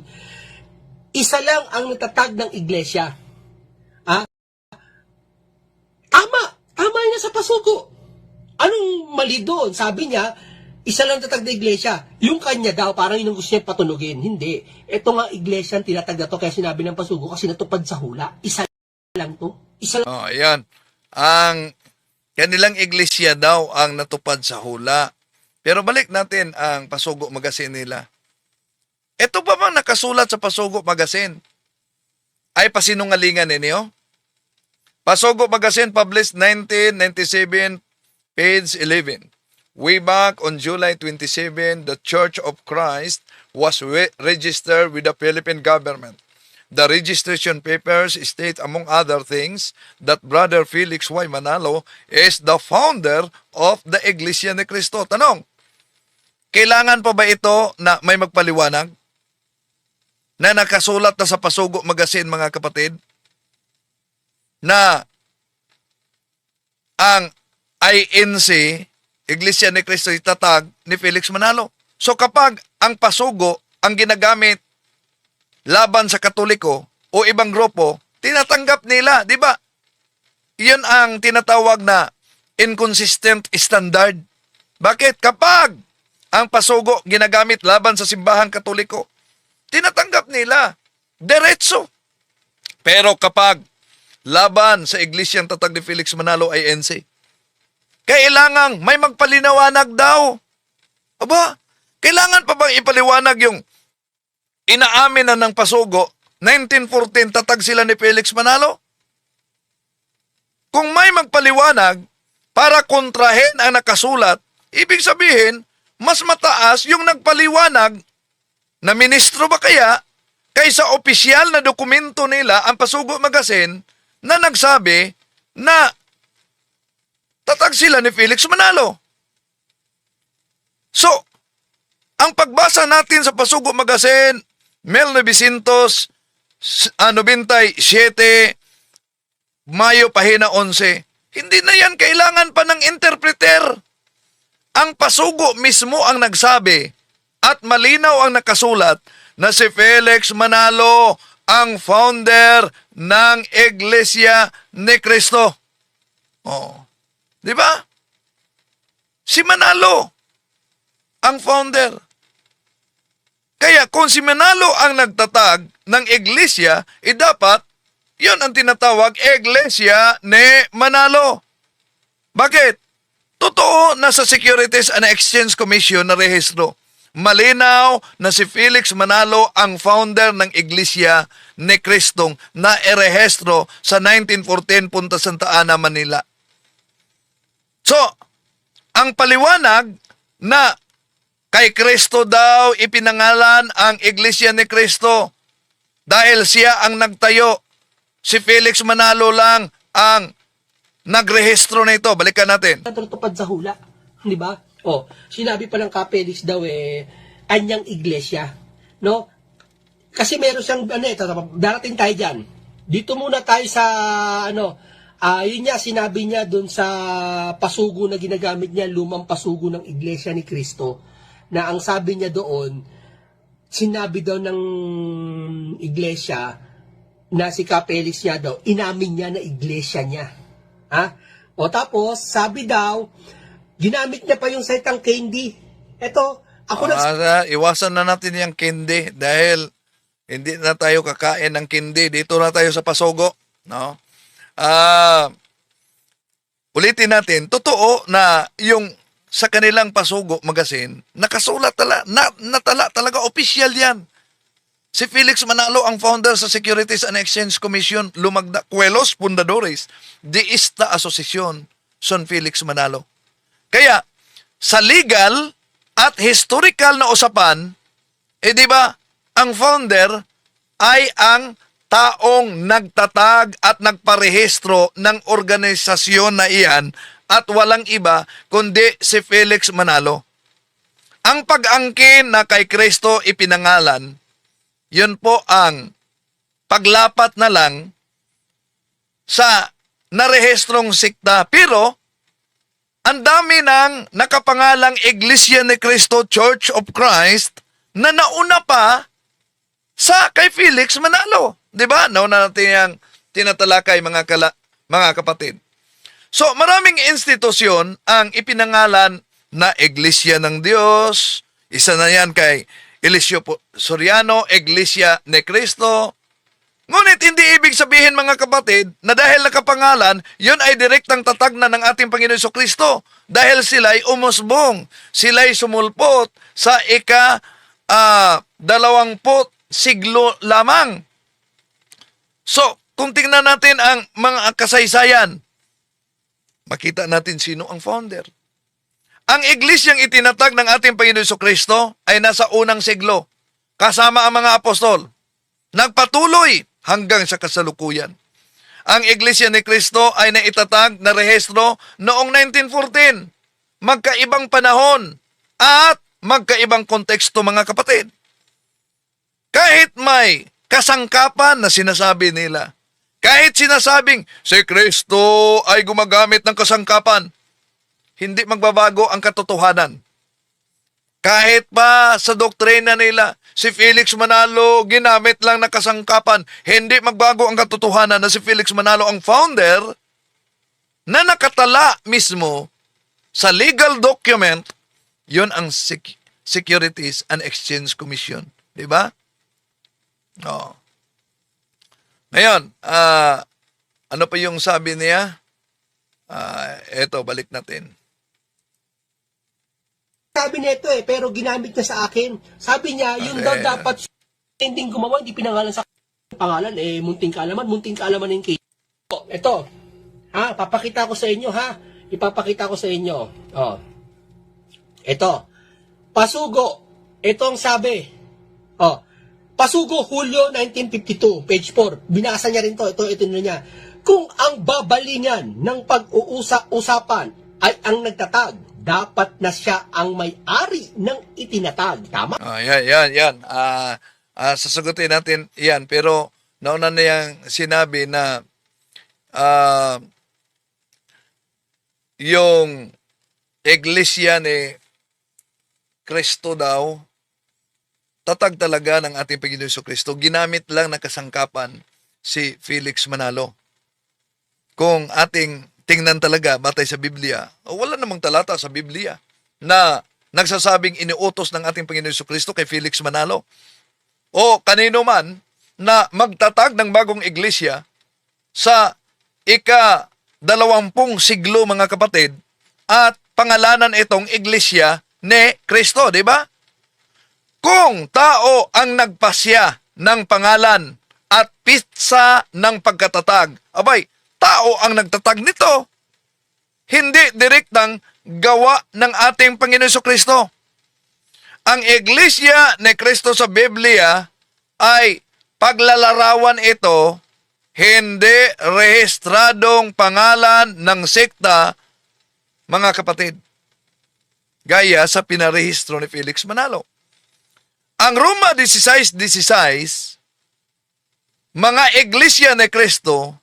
isa lang ang natatag ng iglesia. Tama yun sa pasugo. Anong mali doon? Sabi niya, Isa lang tatag na iglesia. Yung kanya daw, parang yun ang gusto niya patunugin. Hindi. Ito nga iglesia ang tinatag na to, kaya sinabi ng pasugo kasi natupad sa hula. Isa lang to. Isa lang. Oh, ayan. Ang kanilang iglesia daw ang natupad sa hula. Pero balik natin ang Pasugo Magazine nila. Ito pa bang nakasulat sa Pasugo Magazine? Ay pasinungalingan ninyo? Pasugo Magazine published 1997, page 11. Way back on July 27, the Church of Christ was registered with the Philippine government. The registration papers state, among other things, that Brother Felix Y. Manalo is the founder of the Iglesia ni Cristo. Tanong, kailangan pa ba ito na may magpaliwanag? Na nakasulat na sa Pasugo Magazine, mga kapatid? Na ang INC, Iglesia ni Cristo, itatag ni Felix Manalo. So kapag ang Pasugo ang ginagamit laban sa Katoliko o ibang grupo, tinatanggap nila, di ba? Iyon ang tinatawag na inconsistent standard. Bakit? Kapag ang Pasugo ginagamit laban sa simbahang Katoliko, tinatanggap nila. Diretso. Pero kapag laban sa iglesyang tatag ni Felix Manalo ay NC, kailangang may magpalinawanag daw. Aba, kailangan pa bang ipaliwanag yung inaamin na ng Pasugo, 1914 tatag sila ni Felix Manalo? Kung may magpaliwanag para kontrahin ang nakasulat, ibig sabihin, mas mataas yung nagpaliwanag na ministro ba kaya kaysa opisyal na dokumento nila, ang Pasugo Magazine, na nagsabi na tatag sila ni Felix Manalo. So, ang pagbasa natin sa Pasugo Magazine, 1997, Mayo, pahina 11, hindi na yan kailangan pa ng interpreter. Ang Pasugo mismo ang nagsabi at malinaw ang nakasulat na si Felix Manalo ang founder ng Iglesia ni Cristo. Oh. Di ba? Si Manalo ang founder. Kaya kung si Manalo ang nagtatag ng iglesia, dapat yun ang tinatawag Iglesia ni Manalo. Bakit? Totoo na sa Securities and Exchange Commission na rehistro, malinaw na si Felix Manalo ang founder ng Iglesia ni Cristong na erehestro sa 1914 Punta Santa Ana, Manila. So, ang paliwanag na kay Kristo daw ipinangalan ang Iglesia ni Cristo dahil siya ang nagtayo, si Felix Manalo lang ang nagrehistro na ito. Balikan natin. Natutupad sa hula. Di ba? Oh, sinabi pa ng Capelis daw anyang iglesia. No? Kasi meron siyang, darating tayo dyan. Dito muna tayo sa, yun niya, sinabi niya doon sa pasugo na ginagamit niya, lumang pasugo ng Iglesia ni Cristo, na ang sabi niya doon, sinabi daw ng iglesia na si Capelis niya daw, inamin niya na iglesia niya. Ha? O tapos, sabi daw, ginamit niya pa yung salitang candy. Eto, ako iwasan na natin yung candy dahil hindi na tayo kakain ng candy. Dito na tayo sa Pasugo. No? Ulitin natin, totoo na yung sa kanilang Pasugo Magazine, nakasulat natala talaga, opisyal yan. Si Felix Manalo ang founder sa Securities and Exchange Commission, lumagda, Cuelos Fundadores, de esta asosasyon, son Felix Manalo. Kaya, sa legal at historical na usapan, di ba, ang founder ay ang taong nagtatag at nagparehistro ng organisasyon na iyan at walang iba kundi si Felix Manalo. Ang pag-angkin na kay Kristo ipinangalan, yun po ang paglapat na lang sa narehistrong sikta. Pero, ang dami ng nakapangalang Iglesia ni Cristo Church of Christ na nauna pa sa kay Felix Manalo. Diba? Nauna natin yung tinatalakay mga kapatid. So, maraming institusyon ang ipinangalan na Iglesia ng Diyos. Isa na yan kay Eliseo Soriano, Iglesia ni Cristo. Ngunit hindi ibig sabihin mga kapatid na dahil nakapangalan, yun ay direktang tatag na ng ating Panginoon Kristo. Dahil sila'y umusbong, sila'y sumulpot sa ika-20 siglo lamang. So, kung tingnan natin ang mga kasaysayan, makita natin sino ang founder. Ang iglesyang itinatag ng ating Panginoon Kristo ay nasa unang siglo, kasama ang mga apostol. Nagpatuloy hanggang sa kasalukuyan. Ang Iglesia ni Cristo ay naitatag na rehistro noong 1914. Magkaibang panahon at magkaibang konteksto mga kapatid. Kahit may kasangkapan na sinasabi nila, kahit sinasabing si Cristo ay gumagamit ng kasangkapan, hindi magbabago ang katotohanan. Kahit pa sa doktrina nila, si Felix Manalo ginamit lang na kasangkapan, hindi magbago ang katotohanan na si Felix Manalo ang founder na nakatala mismo sa legal document, yun ang Securities and Exchange Commission. Diba? No. Ngayon, ano pa yung sabi niya? Eto, balik natin. Sabi nito pero ginamit niya sa akin. Sabi niya, yung daw dapat ending gumawa, hindi pinangalan sa pangalan, munting kaalaman yung case. Ito, papakita ko sa inyo, ipapakita ko sa inyo. Ito, Pasugo, ito ang sabi. Pasugo, Hulyo 1952, page 4. Binasa niya rin to, ito niya. Kung ang babalingan ng pag-uusapan ay ang nagtatag, dapat na siya ang may-ari ng itinatag. Tama? Yan. Sasagutin natin yan. Pero nauna na yung sinabi na yung Iglesia ni Cristo daw, tatag talaga ng ating Panginoon Kristo. Ginamit lang na kasangkapan si Felix Manalo. Kung ating tingnan talaga, batay sa Biblia, wala namang talata sa Biblia na nagsasabing iniutos ng ating Panginoon Kristo kay Felix Manalo o kanino man na magtatag ng bagong iglesia sa ika-20 siglo mga kapatid at pangalanan itong iglesia ni Kristo, di ba? Kung tao ang nagpasya ng pangalan at pitsa ng pagkatatag, abay, tao ang nagtatag nito. Hindi direktang gawa ng ating Panginoon Kristo. Ang Iglesia ni Kristo sa Biblia ay paglalarawan ito, hindi rehistradong pangalan ng sekta, mga kapatid. Gaya sa pinarehistro ni Felix Manalo. Ang Roma 16:16, mga Iglesia ni Kristo,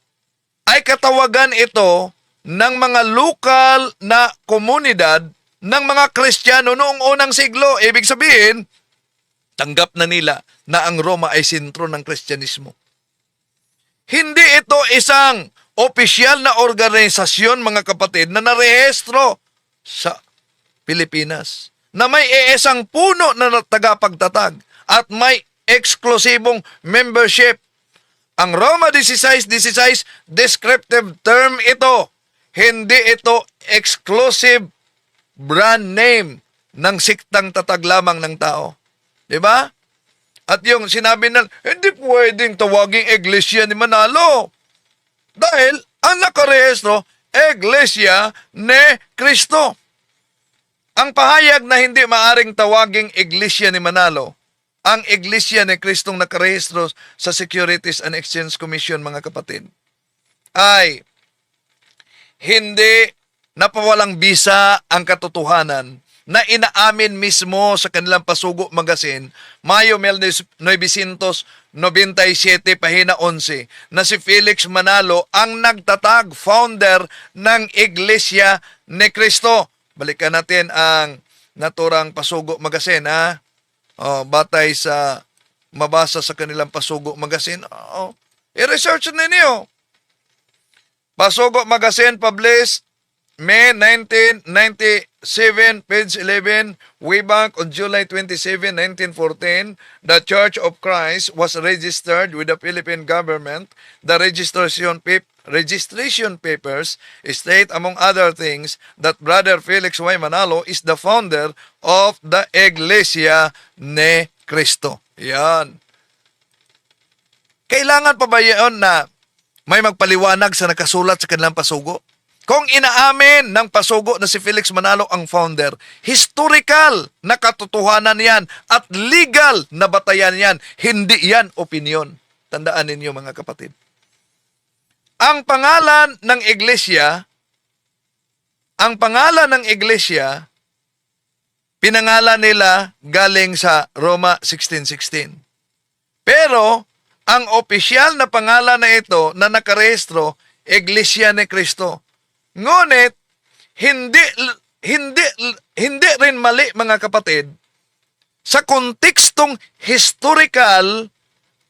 ay katawagan ito ng mga lokal na komunidad ng mga Kristiyano noong unang siglo. Ibig sabihin, tanggap na nila na ang Roma ay sentro ng Kristyanismo. Hindi ito isang opisyal na organisasyon, mga kapatid, na narehistro sa Pilipinas, na may isang puno na tagapagtatag at may eksklusibong membership. Ang Roma 16:16, descriptive term ito. Hindi ito exclusive brand name ng siktang tatag lamang ng tao. Diba? At yung sinabi na, hindi pwedeng tawaging Iglesia ni Manalo. Dahil ang nakarehistro, Iglesia ni Cristo. Ang pahayag na hindi maaring tawaging Iglesia ni Manalo, ang Iglesia ni Kristong nakarehistro sa Securities and Exchange Commission, mga kapatid, ay hindi napawalang bisa ang katotohanan na inaamin mismo sa kanilang Pasugo Magazine, Mayo 1997, pahina 11, na si Felix Manalo ang nagtatag, founder ng Iglesia ni Cristo. Balikan natin ang naturang Pasugo Magazine, batay sa mabasa sa kanilang Pasugo Magazine. I-research ninyo. Pasugo Magazine published May 1997, page 11, way back on July 27, 1914, the Church of Christ was registered with the Philippine government. The registration papers state, among other things, that Brother Felix Y. Manalo is the founder of the Iglesia ni Cristo. Yan. Kailangan pa ba yun na may magpaliwanag sa nakasulat sa kanilang pasugo? Kung inaamin ng pasugo na si Felix Manalo ang founder, historical na katotohanan yan at legal na batayan yan. Hindi yan opinion. Tandaan ninyo mga kapatid. Ang pangalan ng iglesia, pinangalan nila galing sa Roma 16:16. Pero, ang opisyal na pangalan na ito na nakarehistro, Iglesia ni Cristo. Ngunit, hindi rin mali mga kapatid sa kontekstong historical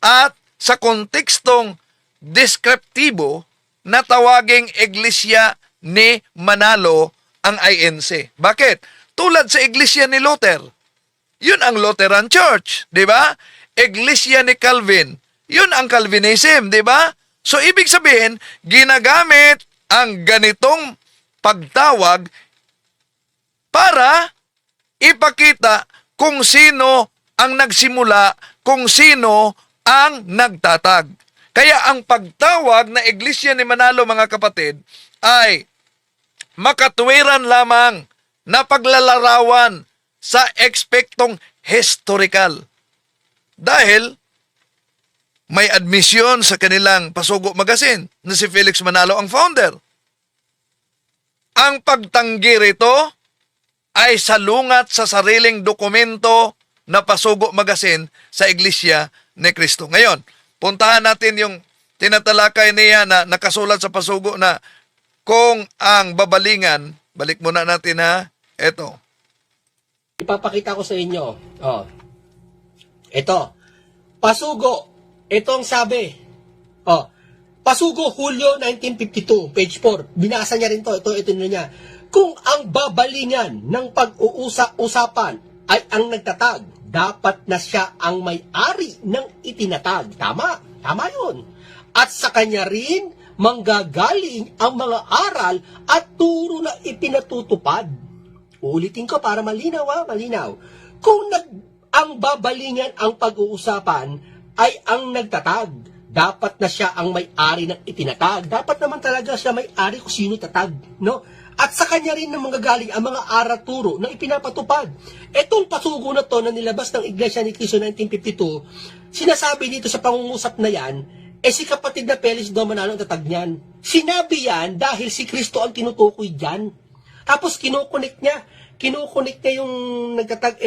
at sa kontekstong deskriptibo na tawaging Iglesia ni Manalo ang INC. Bakit? Tulad sa Iglesia ni Luther. Yun ang Lutheran Church, di ba? Iglesia ni Calvin. Yun ang Calvinism, di ba? So, ibig sabihin, ginagamit ang ganitong pagtawag para ipakita kung sino ang nagsimula, kung sino ang nagtatag. Kaya ang pagtawag na Iglesia ni Manalo, mga kapatid, ay makatwiran lamang na paglalarawan sa ekspektong historical. Dahil may admisyon sa kanilang Pasugo Magazine na si Felix Manalo ang founder. Ang pagtanggi rito ay salungat sa sariling dokumento na Pasugo Magazine sa Iglesia ni Cristo. Ngayon, puntahan natin yung tinatalakay niya na nakasulat sa Pasugo na kung ang babalingan, balik muna natin ha, eto. Ipapakita ko sa inyo. Oh. Ito. Pasugo. Ito ang sabi. Oh. Pasugo, Hulyo 1952, page 4. Binasa niya rin to. Ito niya. Kung ang babalingan ng pag-uusapan ay ang nagtatag, dapat na siya ang may-ari ng itinatag. Tama. Tama yun. At sa kanya rin, manggagaling ang mga aral at turo na ipinatutupad. Ulitin ko para malinaw ha, malinaw. Kung ang babalingan ang pag-uusapan ay ang nagtatag, dapat na siya ang may-ari ng itinatag. Dapat naman talaga siya may-ari kung sino tatag, no? At sa kanya rin na manggagaling ang mga aral turo na ipinapatupad. Etong pasugo na to na nilabas ng Iglesia ni Cristo 1952, sinasabi dito sa pangungusap na yan, si kapatid na Felix daw Manalo ang tatag niyan. Sinabi yan dahil si Cristo ang tinutukoy dyan. Tapos kinukunik niya yung nagtatag,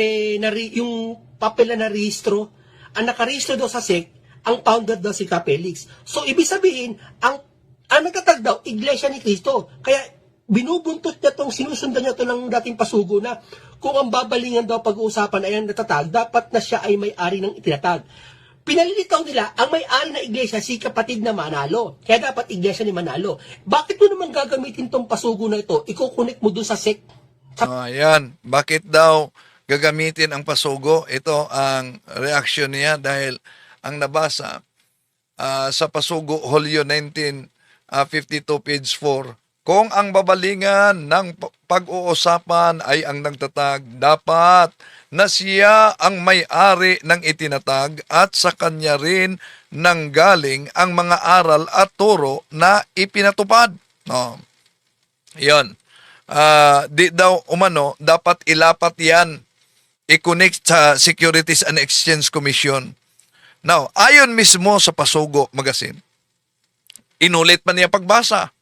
yung papel na rehistro. Ang nakarehistro daw sa SEC, ang founder daw si Felix. So, ibig sabihin, ang nagtatag daw, Iglesia ni Cristo. Kaya, binubuntot niya sinusundan niya ng dating pasugo na kung ang babalingan daw pag-uusapan ay ang natatag, dapat na siya ay may-ari ng itinatag. Pinalilitaw nila, ang may-ari ng iglesia, si kapatid na Manalo. Kaya dapat Iglesia ni Manalo. Bakit mo naman gagamitin tong pasugo na ito? Ikukunik mo dun sa SEC. Ayan, bakit daw gagamitin ang pasugo? Ito ang reaksyon niya dahil ang nabasa sa pasugo Hulyo 1952 page 4, kung ang babalingan ng pag-uusapan ay ang nagtatag, dapat na siya ang may-ari ng itinatag at sa kanya rin nanggaling ang mga aral at turo na ipinatupad. No. Yun. Di daw umano, dapat ilapat yan, i-connect sa Securities and Exchange Commission. Now, ayon mismo sa Pasugo Magazine, inulit pa niya pagbasa.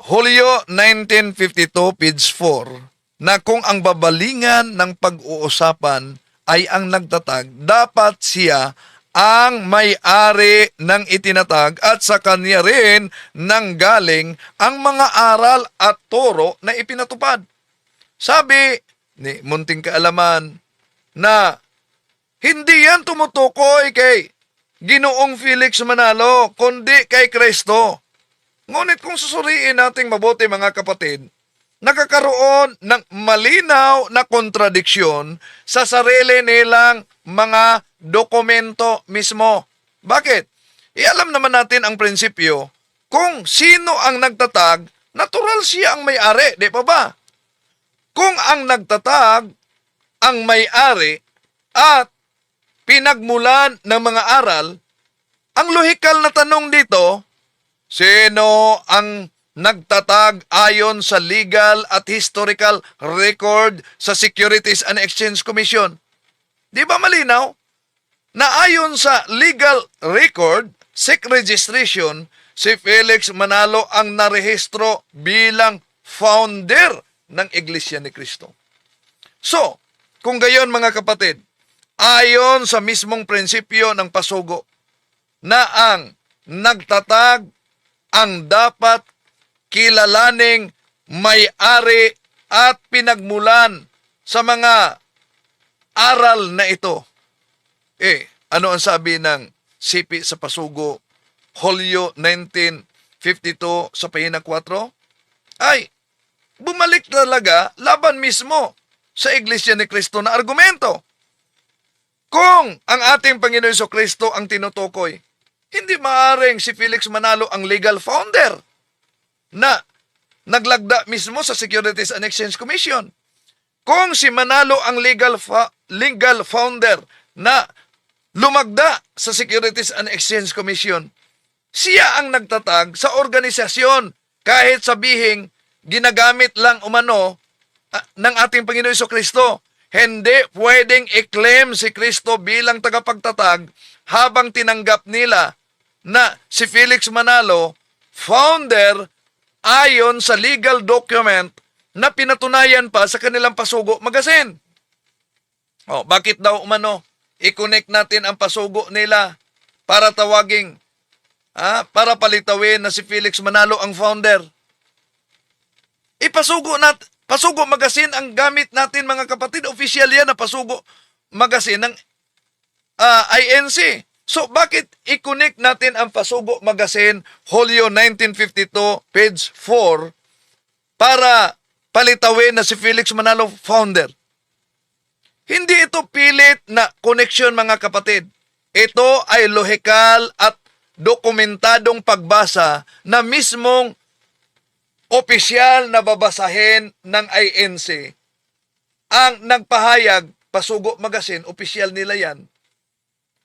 Hulyo 1952, page 4, na kung ang babalingan ng pag-uusapan ay ang nagtatag, dapat siya ang may-ari ng itinatag at sa kanya rin nanggaling ang mga aral at turo na ipinatupad. Sabi ni munting kaalaman na hindi yan tumutukoy kay Ginoong Felix Manalo, kundi kay Kristo. Ngunit kung susuriin nating mabuti mga kapatid, nakakaroon ng malinaw na kontradiksyon sa sarili nilang mga dokumento mismo. Bakit? Alam naman natin ang prinsipyo, kung sino ang nagtatag, natural siya ang may-ari, di pa ba? Kung ang nagtatag ang may-ari at pinagmulan ng mga aral, ang lohikal na tanong dito, sino ang nagtatag ayon sa legal at historical record sa Securities and Exchange Commission? Di ba malinaw? Na ayon sa legal record, SEC registration, si Felix Manalo ang narehistro bilang founder ng Iglesia ni Cristo. So, kung gayon mga kapatid, ayon sa mismong prinsipyo ng pasugo, na ang nagtatag ang dapat kilalaning may-ari at pinagmulan sa mga aral na ito. Ano ang sabi ng CP sa pasugo, Hulyo 1952 sa pahina 4? Ay, bumalik talaga laban mismo sa Iglesia ni Cristo na argumento. Kung ang ating Panginoon Jesucristo ang tinutukoy, hindi maaaring si Felix Manalo ang legal founder na naglagda mismo sa Securities and Exchange Commission. Kung si Manalo ang legal founder na lumagda sa Securities and Exchange Commission, siya ang nagtatag sa organisasyon kahit sabihing ginagamit lang umano ng ating Panginoon Jesucristo. Hindi pwedeng i-claim si Kristo bilang tagapagtatag habang tinanggap nila na si Felix Manalo, founder ayon sa legal document na pinatunayan pa sa kanilang pasugo magazine. Bakit daw umano? I-connect natin ang pasugo nila para tawaging, para palitawin na si Felix Manalo ang founder. Pasugo magazine ang gamit natin mga kapatid. Official yan na pasugo magazine ng INC. So bakit i-connect natin ang pasugo magazine Hulyo 1952 page 4 para palitawin na si Felix Manalo founder? Hindi ito pilit na koneksyon mga kapatid. Ito ay lohikal at dokumentadong pagbasa na mismong opisyal na babasahin ng INC. Ang nagpahayag, pasugo magazine, opisyal nila yan.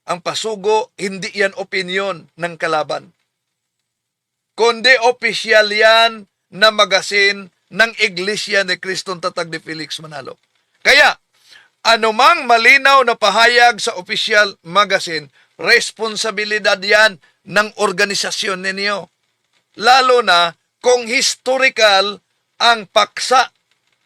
Ang pasugo, hindi yan opinyon ng kalaban. Kundi opisyal yan na magazine ng Iglesia ni Kristong Tatag ni Felix Manalo. Kaya, anumang malinaw na pahayag sa opisyal magazine, responsibilidad yan ng organisasyon ninyo. Lalo na kung historical ang paksa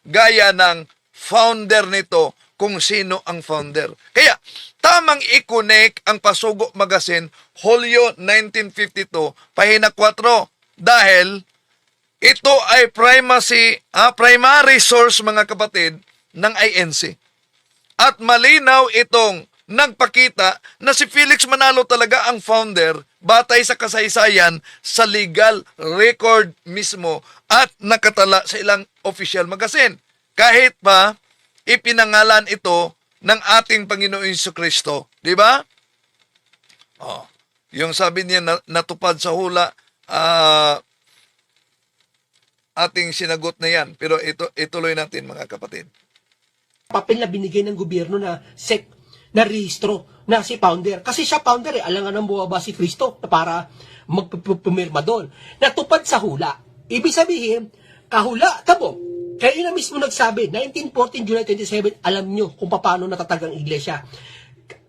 gaya ng founder nito, kung sino ang founder. Kaya, tamang i-connect ang Pasugo Magazine, Hulyo 1952, pahina 4, dahil ito ay primary source mga kapatid ng INC. At malinaw itong nagpakita na si Felix Manalo talaga ang founder batay sa kasaysayan sa legal record mismo at nakatala sa ilang official magazine. Kahit pa ipinangalan ito ng ating Panginoon Jesucristo. Di ba? Yung sabi niya natupad sa hula, ating sinagot na yan. Pero ituloy natin mga kapatid. Papel na binigay ng gobyerno na SEC na rehistro na si founder. Kasi siya founder alangan ng buwaba si Kristo na para magpumirma doon. Natupad sa hula. Ibig sabihin, kahula, tabo. Kaya na mismo nagsabi, 1914, July 27, alam nyo kung paano natatag ang iglesia.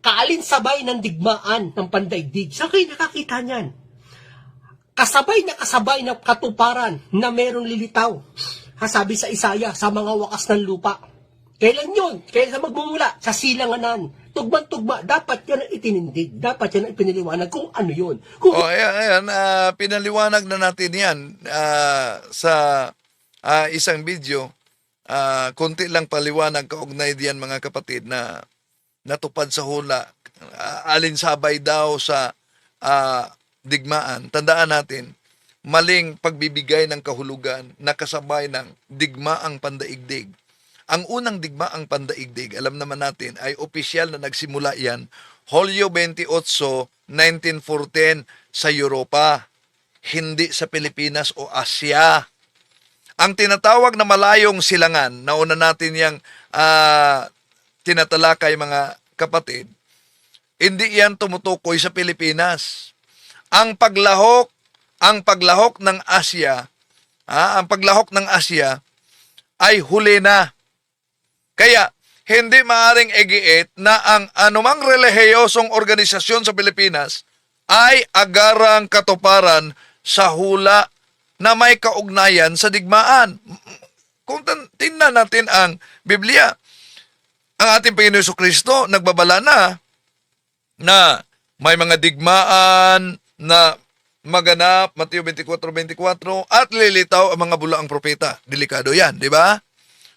Kaalinsabay ng digmaan ng pandaigdig. Saan kayo nakakita niyan? Kasabay na katuparan na merong lilitaw. Sabi sa Isaya, sa mga wakas ng lupa. Kailan yun? Kailan magmumula? Sa silanganan. Tugma-tugma. Dapat yan ang itinindig. Dapat yan ang pinaliwanag kung ano yun. Ayan. Pinaliwanag na natin yan sa isang video. Konti lang paliwanag kaugnay diyan mga kapatid na natupad sa hula. Alinsabay daw sa digmaan. Tandaan natin, maling pagbibigay ng kahulugan na kasabay ng digmaang pandaigdig. Ang unang digmaang pandaigdig, alam naman natin, ay opisyal na nagsimula yan Hulyo 28, 1914 sa Europa, hindi sa Pilipinas o Asya. Ang tinatawag na malayong silangan, nauna natin yung tinatalakay mga kapatid, hindi yan tumutukoy sa Pilipinas. Ang paglahok ng Asya, ang paglahok ng Asya ay huli na. Kaya, hindi maaring igiit na ang anumang relihiyosong organisasyon sa Pilipinas ay agarang katuparan sa hula na may kaugnayan sa digmaan. Kung tingnan natin ang Biblia, ang ating Panginoon Jesucristo nagbabala na may mga digmaan na maganap, Mateo 24:24, at lilitaw ang mga bulaang propeta. Delikado yan, di ba?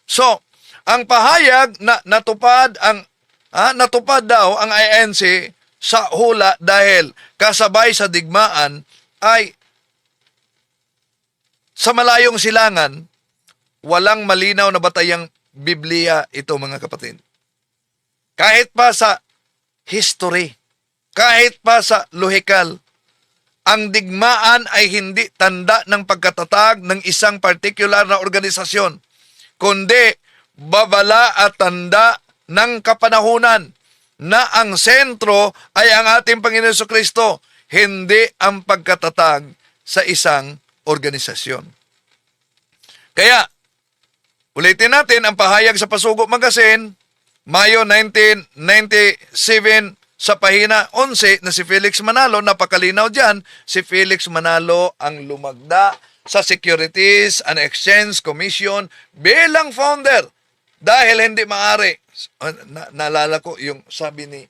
So, ang pahayag na natupad daw ang INC sa hula dahil kasabay sa digmaan ay sa malayong silangan, walang malinaw na batayang Biblia ito, mga kapatid. Kahit pa sa history, kahit pa sa lohikal, ang digmaan ay hindi tanda ng pagkatatag ng isang particular na organisasyon, kundi babala at tanda ng kapanahunan na ang sentro ay ang ating Panginoon Jesucristo, hindi ang pagkatatag sa isang organisasyon. Kaya, ulitin natin ang pahayag sa Pasugo Magazine, Mayo 1997, sa pahina 11 na si Felix Manalo, napakalinaw dyan, si Felix Manalo ang lumagda sa Securities and Exchange Commission bilang founder. Dahil hindi maaari, naalala ko yung sabi ni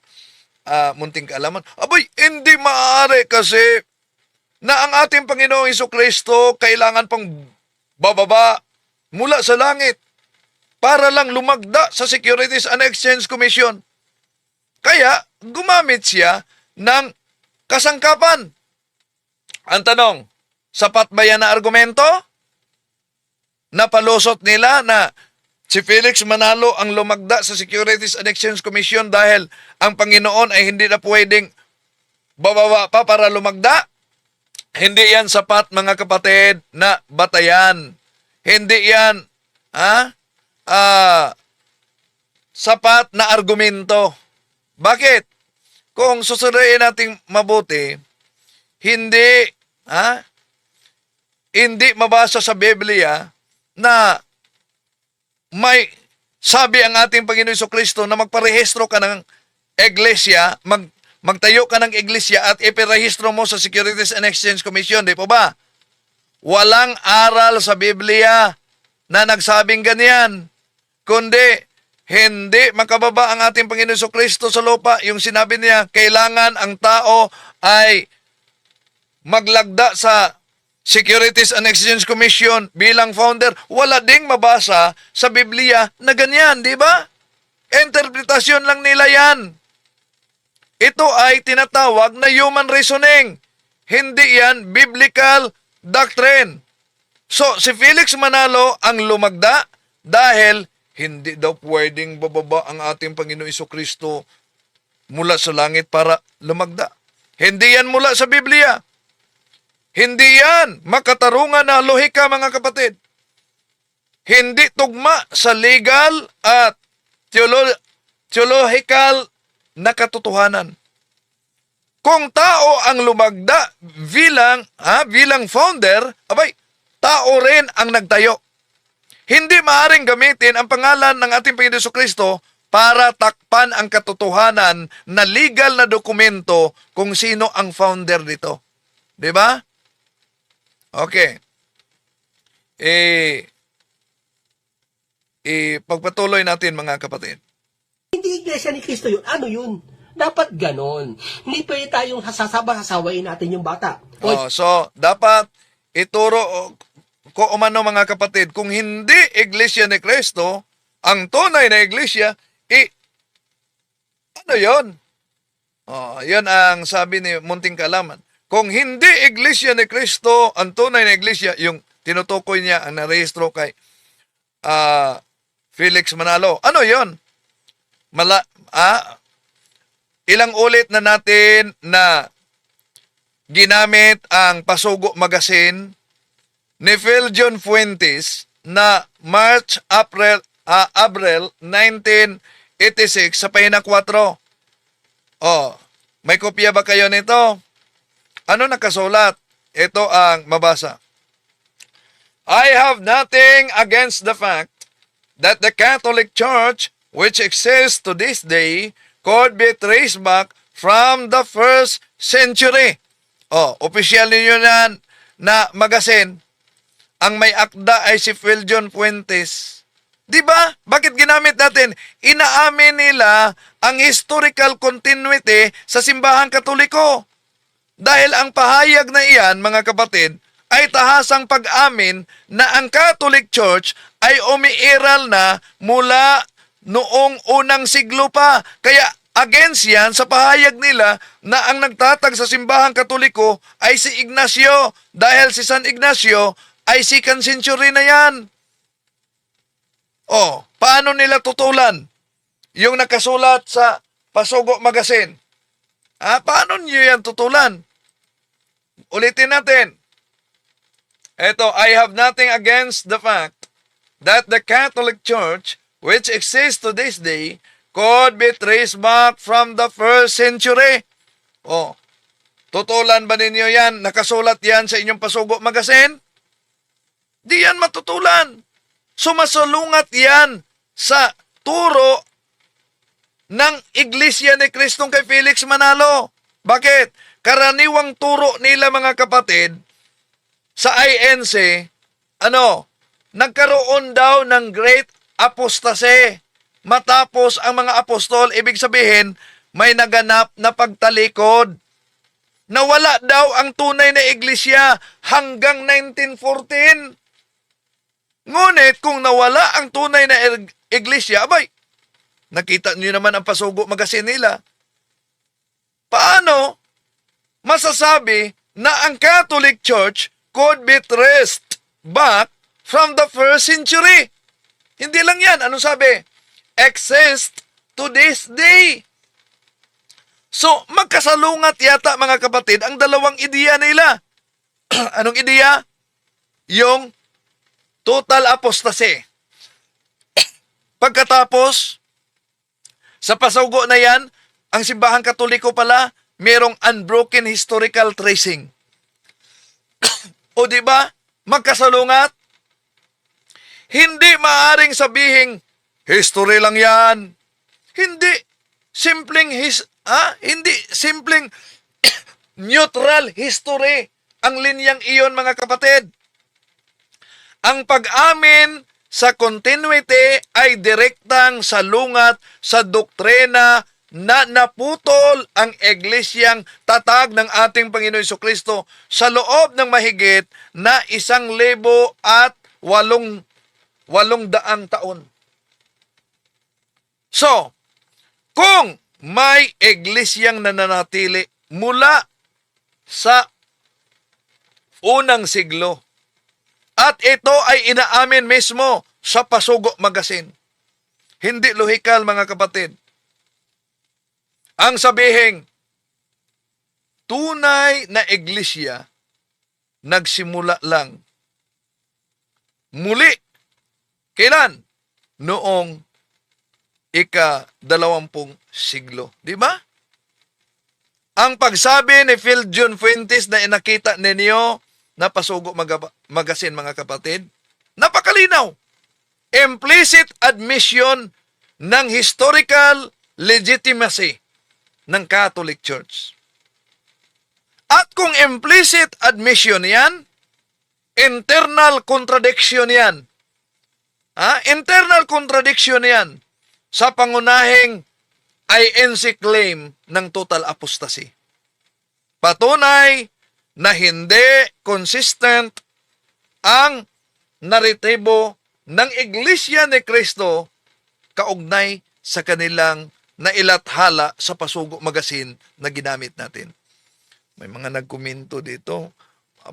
Munting Kaalaman, aboy, hindi maaari kasi na ang ating Panginoong Jesucristo kailangan pang bababa mula sa langit para lang lumagda sa Securities and Exchange Commission. Kaya, gumamit siya ng kasangkapan. Ang tanong, sapat ba yan na argumento? Napalusot nila na si Felix Manalo ang lumagda sa Securities and Exchange Commission dahil ang Panginoon ay hindi na pwedeng bababa pa para lumagda? Hindi yan sapat, mga kapatid, na batayan. Hindi yan sapat na argumento. Bakit? Kung susuriin natin mabuti, hindi mabasa sa Biblia na may sabi ang ating Panginoon Jesucristo na magparehistro ka ng iglesia, magtayo ka ng iglesia at ipirehistro mo sa Securities and Exchange Commission, di po ba? Walang aral sa Biblia na nagsabing ganyan, kundi hindi makababa ang ating Panginoon Jesucristo sa lupa. Yung sinabi niya, kailangan ang tao ay maglagda sa Securities and Exchange Commission bilang founder. Wala ding mabasa sa Biblia na ganyan, di ba? Interpretasyon lang nila yan. Ito ay tinatawag na human reasoning. Hindi yan biblical doctrine. So, si Felix Manalo ang lumagda dahil hindi daw pwedeng bababa ang ating Panginoon Jesucristo mula sa langit para lumagda. Hindi yan mula sa Biblia. Hindi yan makatarungan na lohika, mga kapatid. Hindi tugma sa legal at theological na katotohanan. Kung tao ang lumagda bilang founder, abay, tao rin ang nagtayo. Hindi maaring gamitin ang pangalan ng ating Panginoon Jesucristo para takpan ang katotohanan na legal na dokumento kung sino ang founder nito. Di ba? Okay. Pagpatuloy natin, mga kapatid. Hindi iglesia ni Kristo yun. Ano yun? Dapat ganon. Hindi pwede tayong sasawayin natin yung bata. So, dapat ituro ko umano, mga kapatid, kung hindi iglesia ni Kristo, ang tunay na iglesia, ano yon? Yun ang sabi ni Munting Kaalaman. Kung hindi Iglesia ni Cristo, ang tunay na Iglesia, yung tinutukoy niya, ang narehistro kay ah, Felix Manalo. Ano yon? Mala, ilang ulit na natin na ginamit ang Pasugo Magazine ni Phil John Fuentes na March, April 1986 sa pahina 4. Oh, may kopya ba kayo nito? Ano nakasulat? Ito ang mabasa. I have nothing against the fact that the Catholic Church, which exists to this day, could be traced back from the first century. Oh, opisyal ninyo yan na magasin. Ang may akda ay si Phil John Fuentes. Di ba? Bakit ginamit natin? Inaamin nila ang historical continuity sa simbahang Katoliko. Dahil ang pahayag na iyan, mga kapatid, ay tahasang pag-amin na ang Catholic Church ay umiiral na mula noong unang siglo pa. Kaya against yan sa pahayag nila na ang nagtatag sa simbahang Katoliko ay si Ignacio. Dahil si San Ignacio ay 2nd century na yan. Oh, paano nila tutulan yung nakasulat sa Pasugo Magazine? Paano niyo yan tutulan? Ulitin natin. Ito, I have nothing against the fact that the Catholic Church, which exists to this day, could be traced back from the first century. Oh, tutulan ba ninyo yan? Nakasulat yan sa inyong Pasugo Magazine? Di yan matutulan. Sumasalungat yan sa turo ng Iglesia ni Kristong kay Felix Manalo. Bakit? Karaniwang turo nila, mga kapatid, sa INC, nagkaroon daw ng great apostasy. Matapos ang mga apostol, ibig sabihin, may naganap na pagtalikod. Nawala daw ang tunay na iglesia hanggang 1914. Ngunit kung nawala ang tunay na iglesia, abay, nakita niyo naman ang Pasugo Magazine nila. Paano masasabi na ang Catholic Church could be traced back from the first century? Hindi lang yan. Anong sabi? Exist to this day. So, magkasalungat yata, mga kapatid, ang dalawang ideya nila. Anong ideya? Yung total apostasy. Pagkatapos, sa Pasugo na yan, ang simbahang Katoliko pala, merong unbroken historical tracing. O di ba? Magkasalungat? Hindi maaring sabihing history lang 'yan. Hindi simpleng neutral history ang linyang iyon, mga kapatid. Ang pag-amin sa continuity ay direktang salungat sa doktrina na naputol ang iglesyang tatag ng ating Panginoon Jesucristo sa loob ng mahigit na 1,008 taon. So, kung may iglesyang nananatili mula sa unang siglo at ito ay inaamin mismo sa Pasugo Magazine, hindi lohikal, mga kapatid, ang sabihing, tunay na iglesia nagsimula lang. Muli. Kailan? Noong ika-20 siglo. Di ba? Ang pagsabi ni Phil John Fuentes na inakita ninyo na Pasugo Magazine, mga kapatid, napakalinaw. Implicit admission ng historical legitimacy ng Catholic Church. At kung implicit admission yan, internal contradiction yan. Internal contradiction yan sa pangunahing INC claim ng total apostasy. Patunay na hindi consistent ang naritibo ng Iglesia ni Cristo kaugnay sa kanilang na ilathala sa Pasugo Magazine na ginamit natin. May mga nagkomento dito.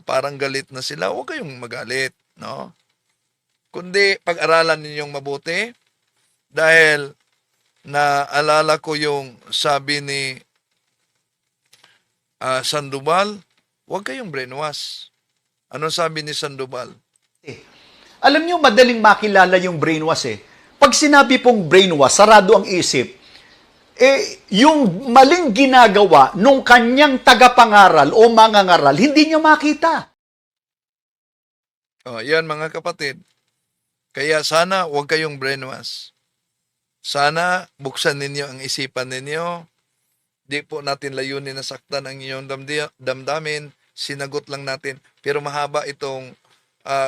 Parang galit na sila. Huwag kayong magalit, no? Kundi pag-aralan ninyong mabuti dahil naalala ko yung sabi ni Sandoval, huwag kayong brainwash. Ano sabi ni Sandoval? Alam niyo, madaling makilala yung brainwash eh. Pag sinabi pong brainwash, sarado ang isip, yung maling ginagawa nung kanyang tagapangaral o mangangaral, hindi niya makita. Yan mga kapatid. Kaya sana huwag kayong brainwash. Sana buksan ninyo ang isipan ninyo. Di po natin layunin na saktan ang inyong damdamin. Sinagot lang natin. Pero mahaba itong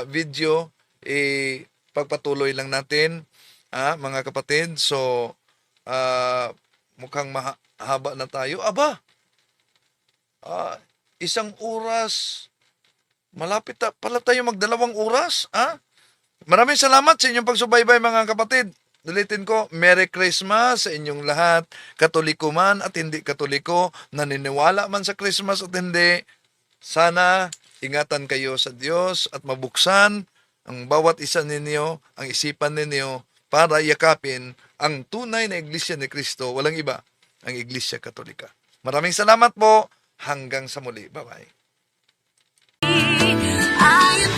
video. Pagpatuloy lang natin, mga kapatid. So, mukhang mahaba na tayo. Aba! 1 oras. Malapit na pala tayo mag2 oras. Maraming salamat sa inyong pagsubaybay mga kapatid. Ulitin ko, Merry Christmas sa inyong lahat. Katoliko man at hindi katoliko, naniniwala man sa Christmas at hindi. Sana ingatan kayo sa Diyos at mabuksan ang bawat isa ninyo, ang isipan ninyo para yakapin ang tunay na Iglesia ni Cristo. Walang iba, ang Iglesia Katolika. Maraming salamat po. Hanggang sa muli. Bye-bye. I am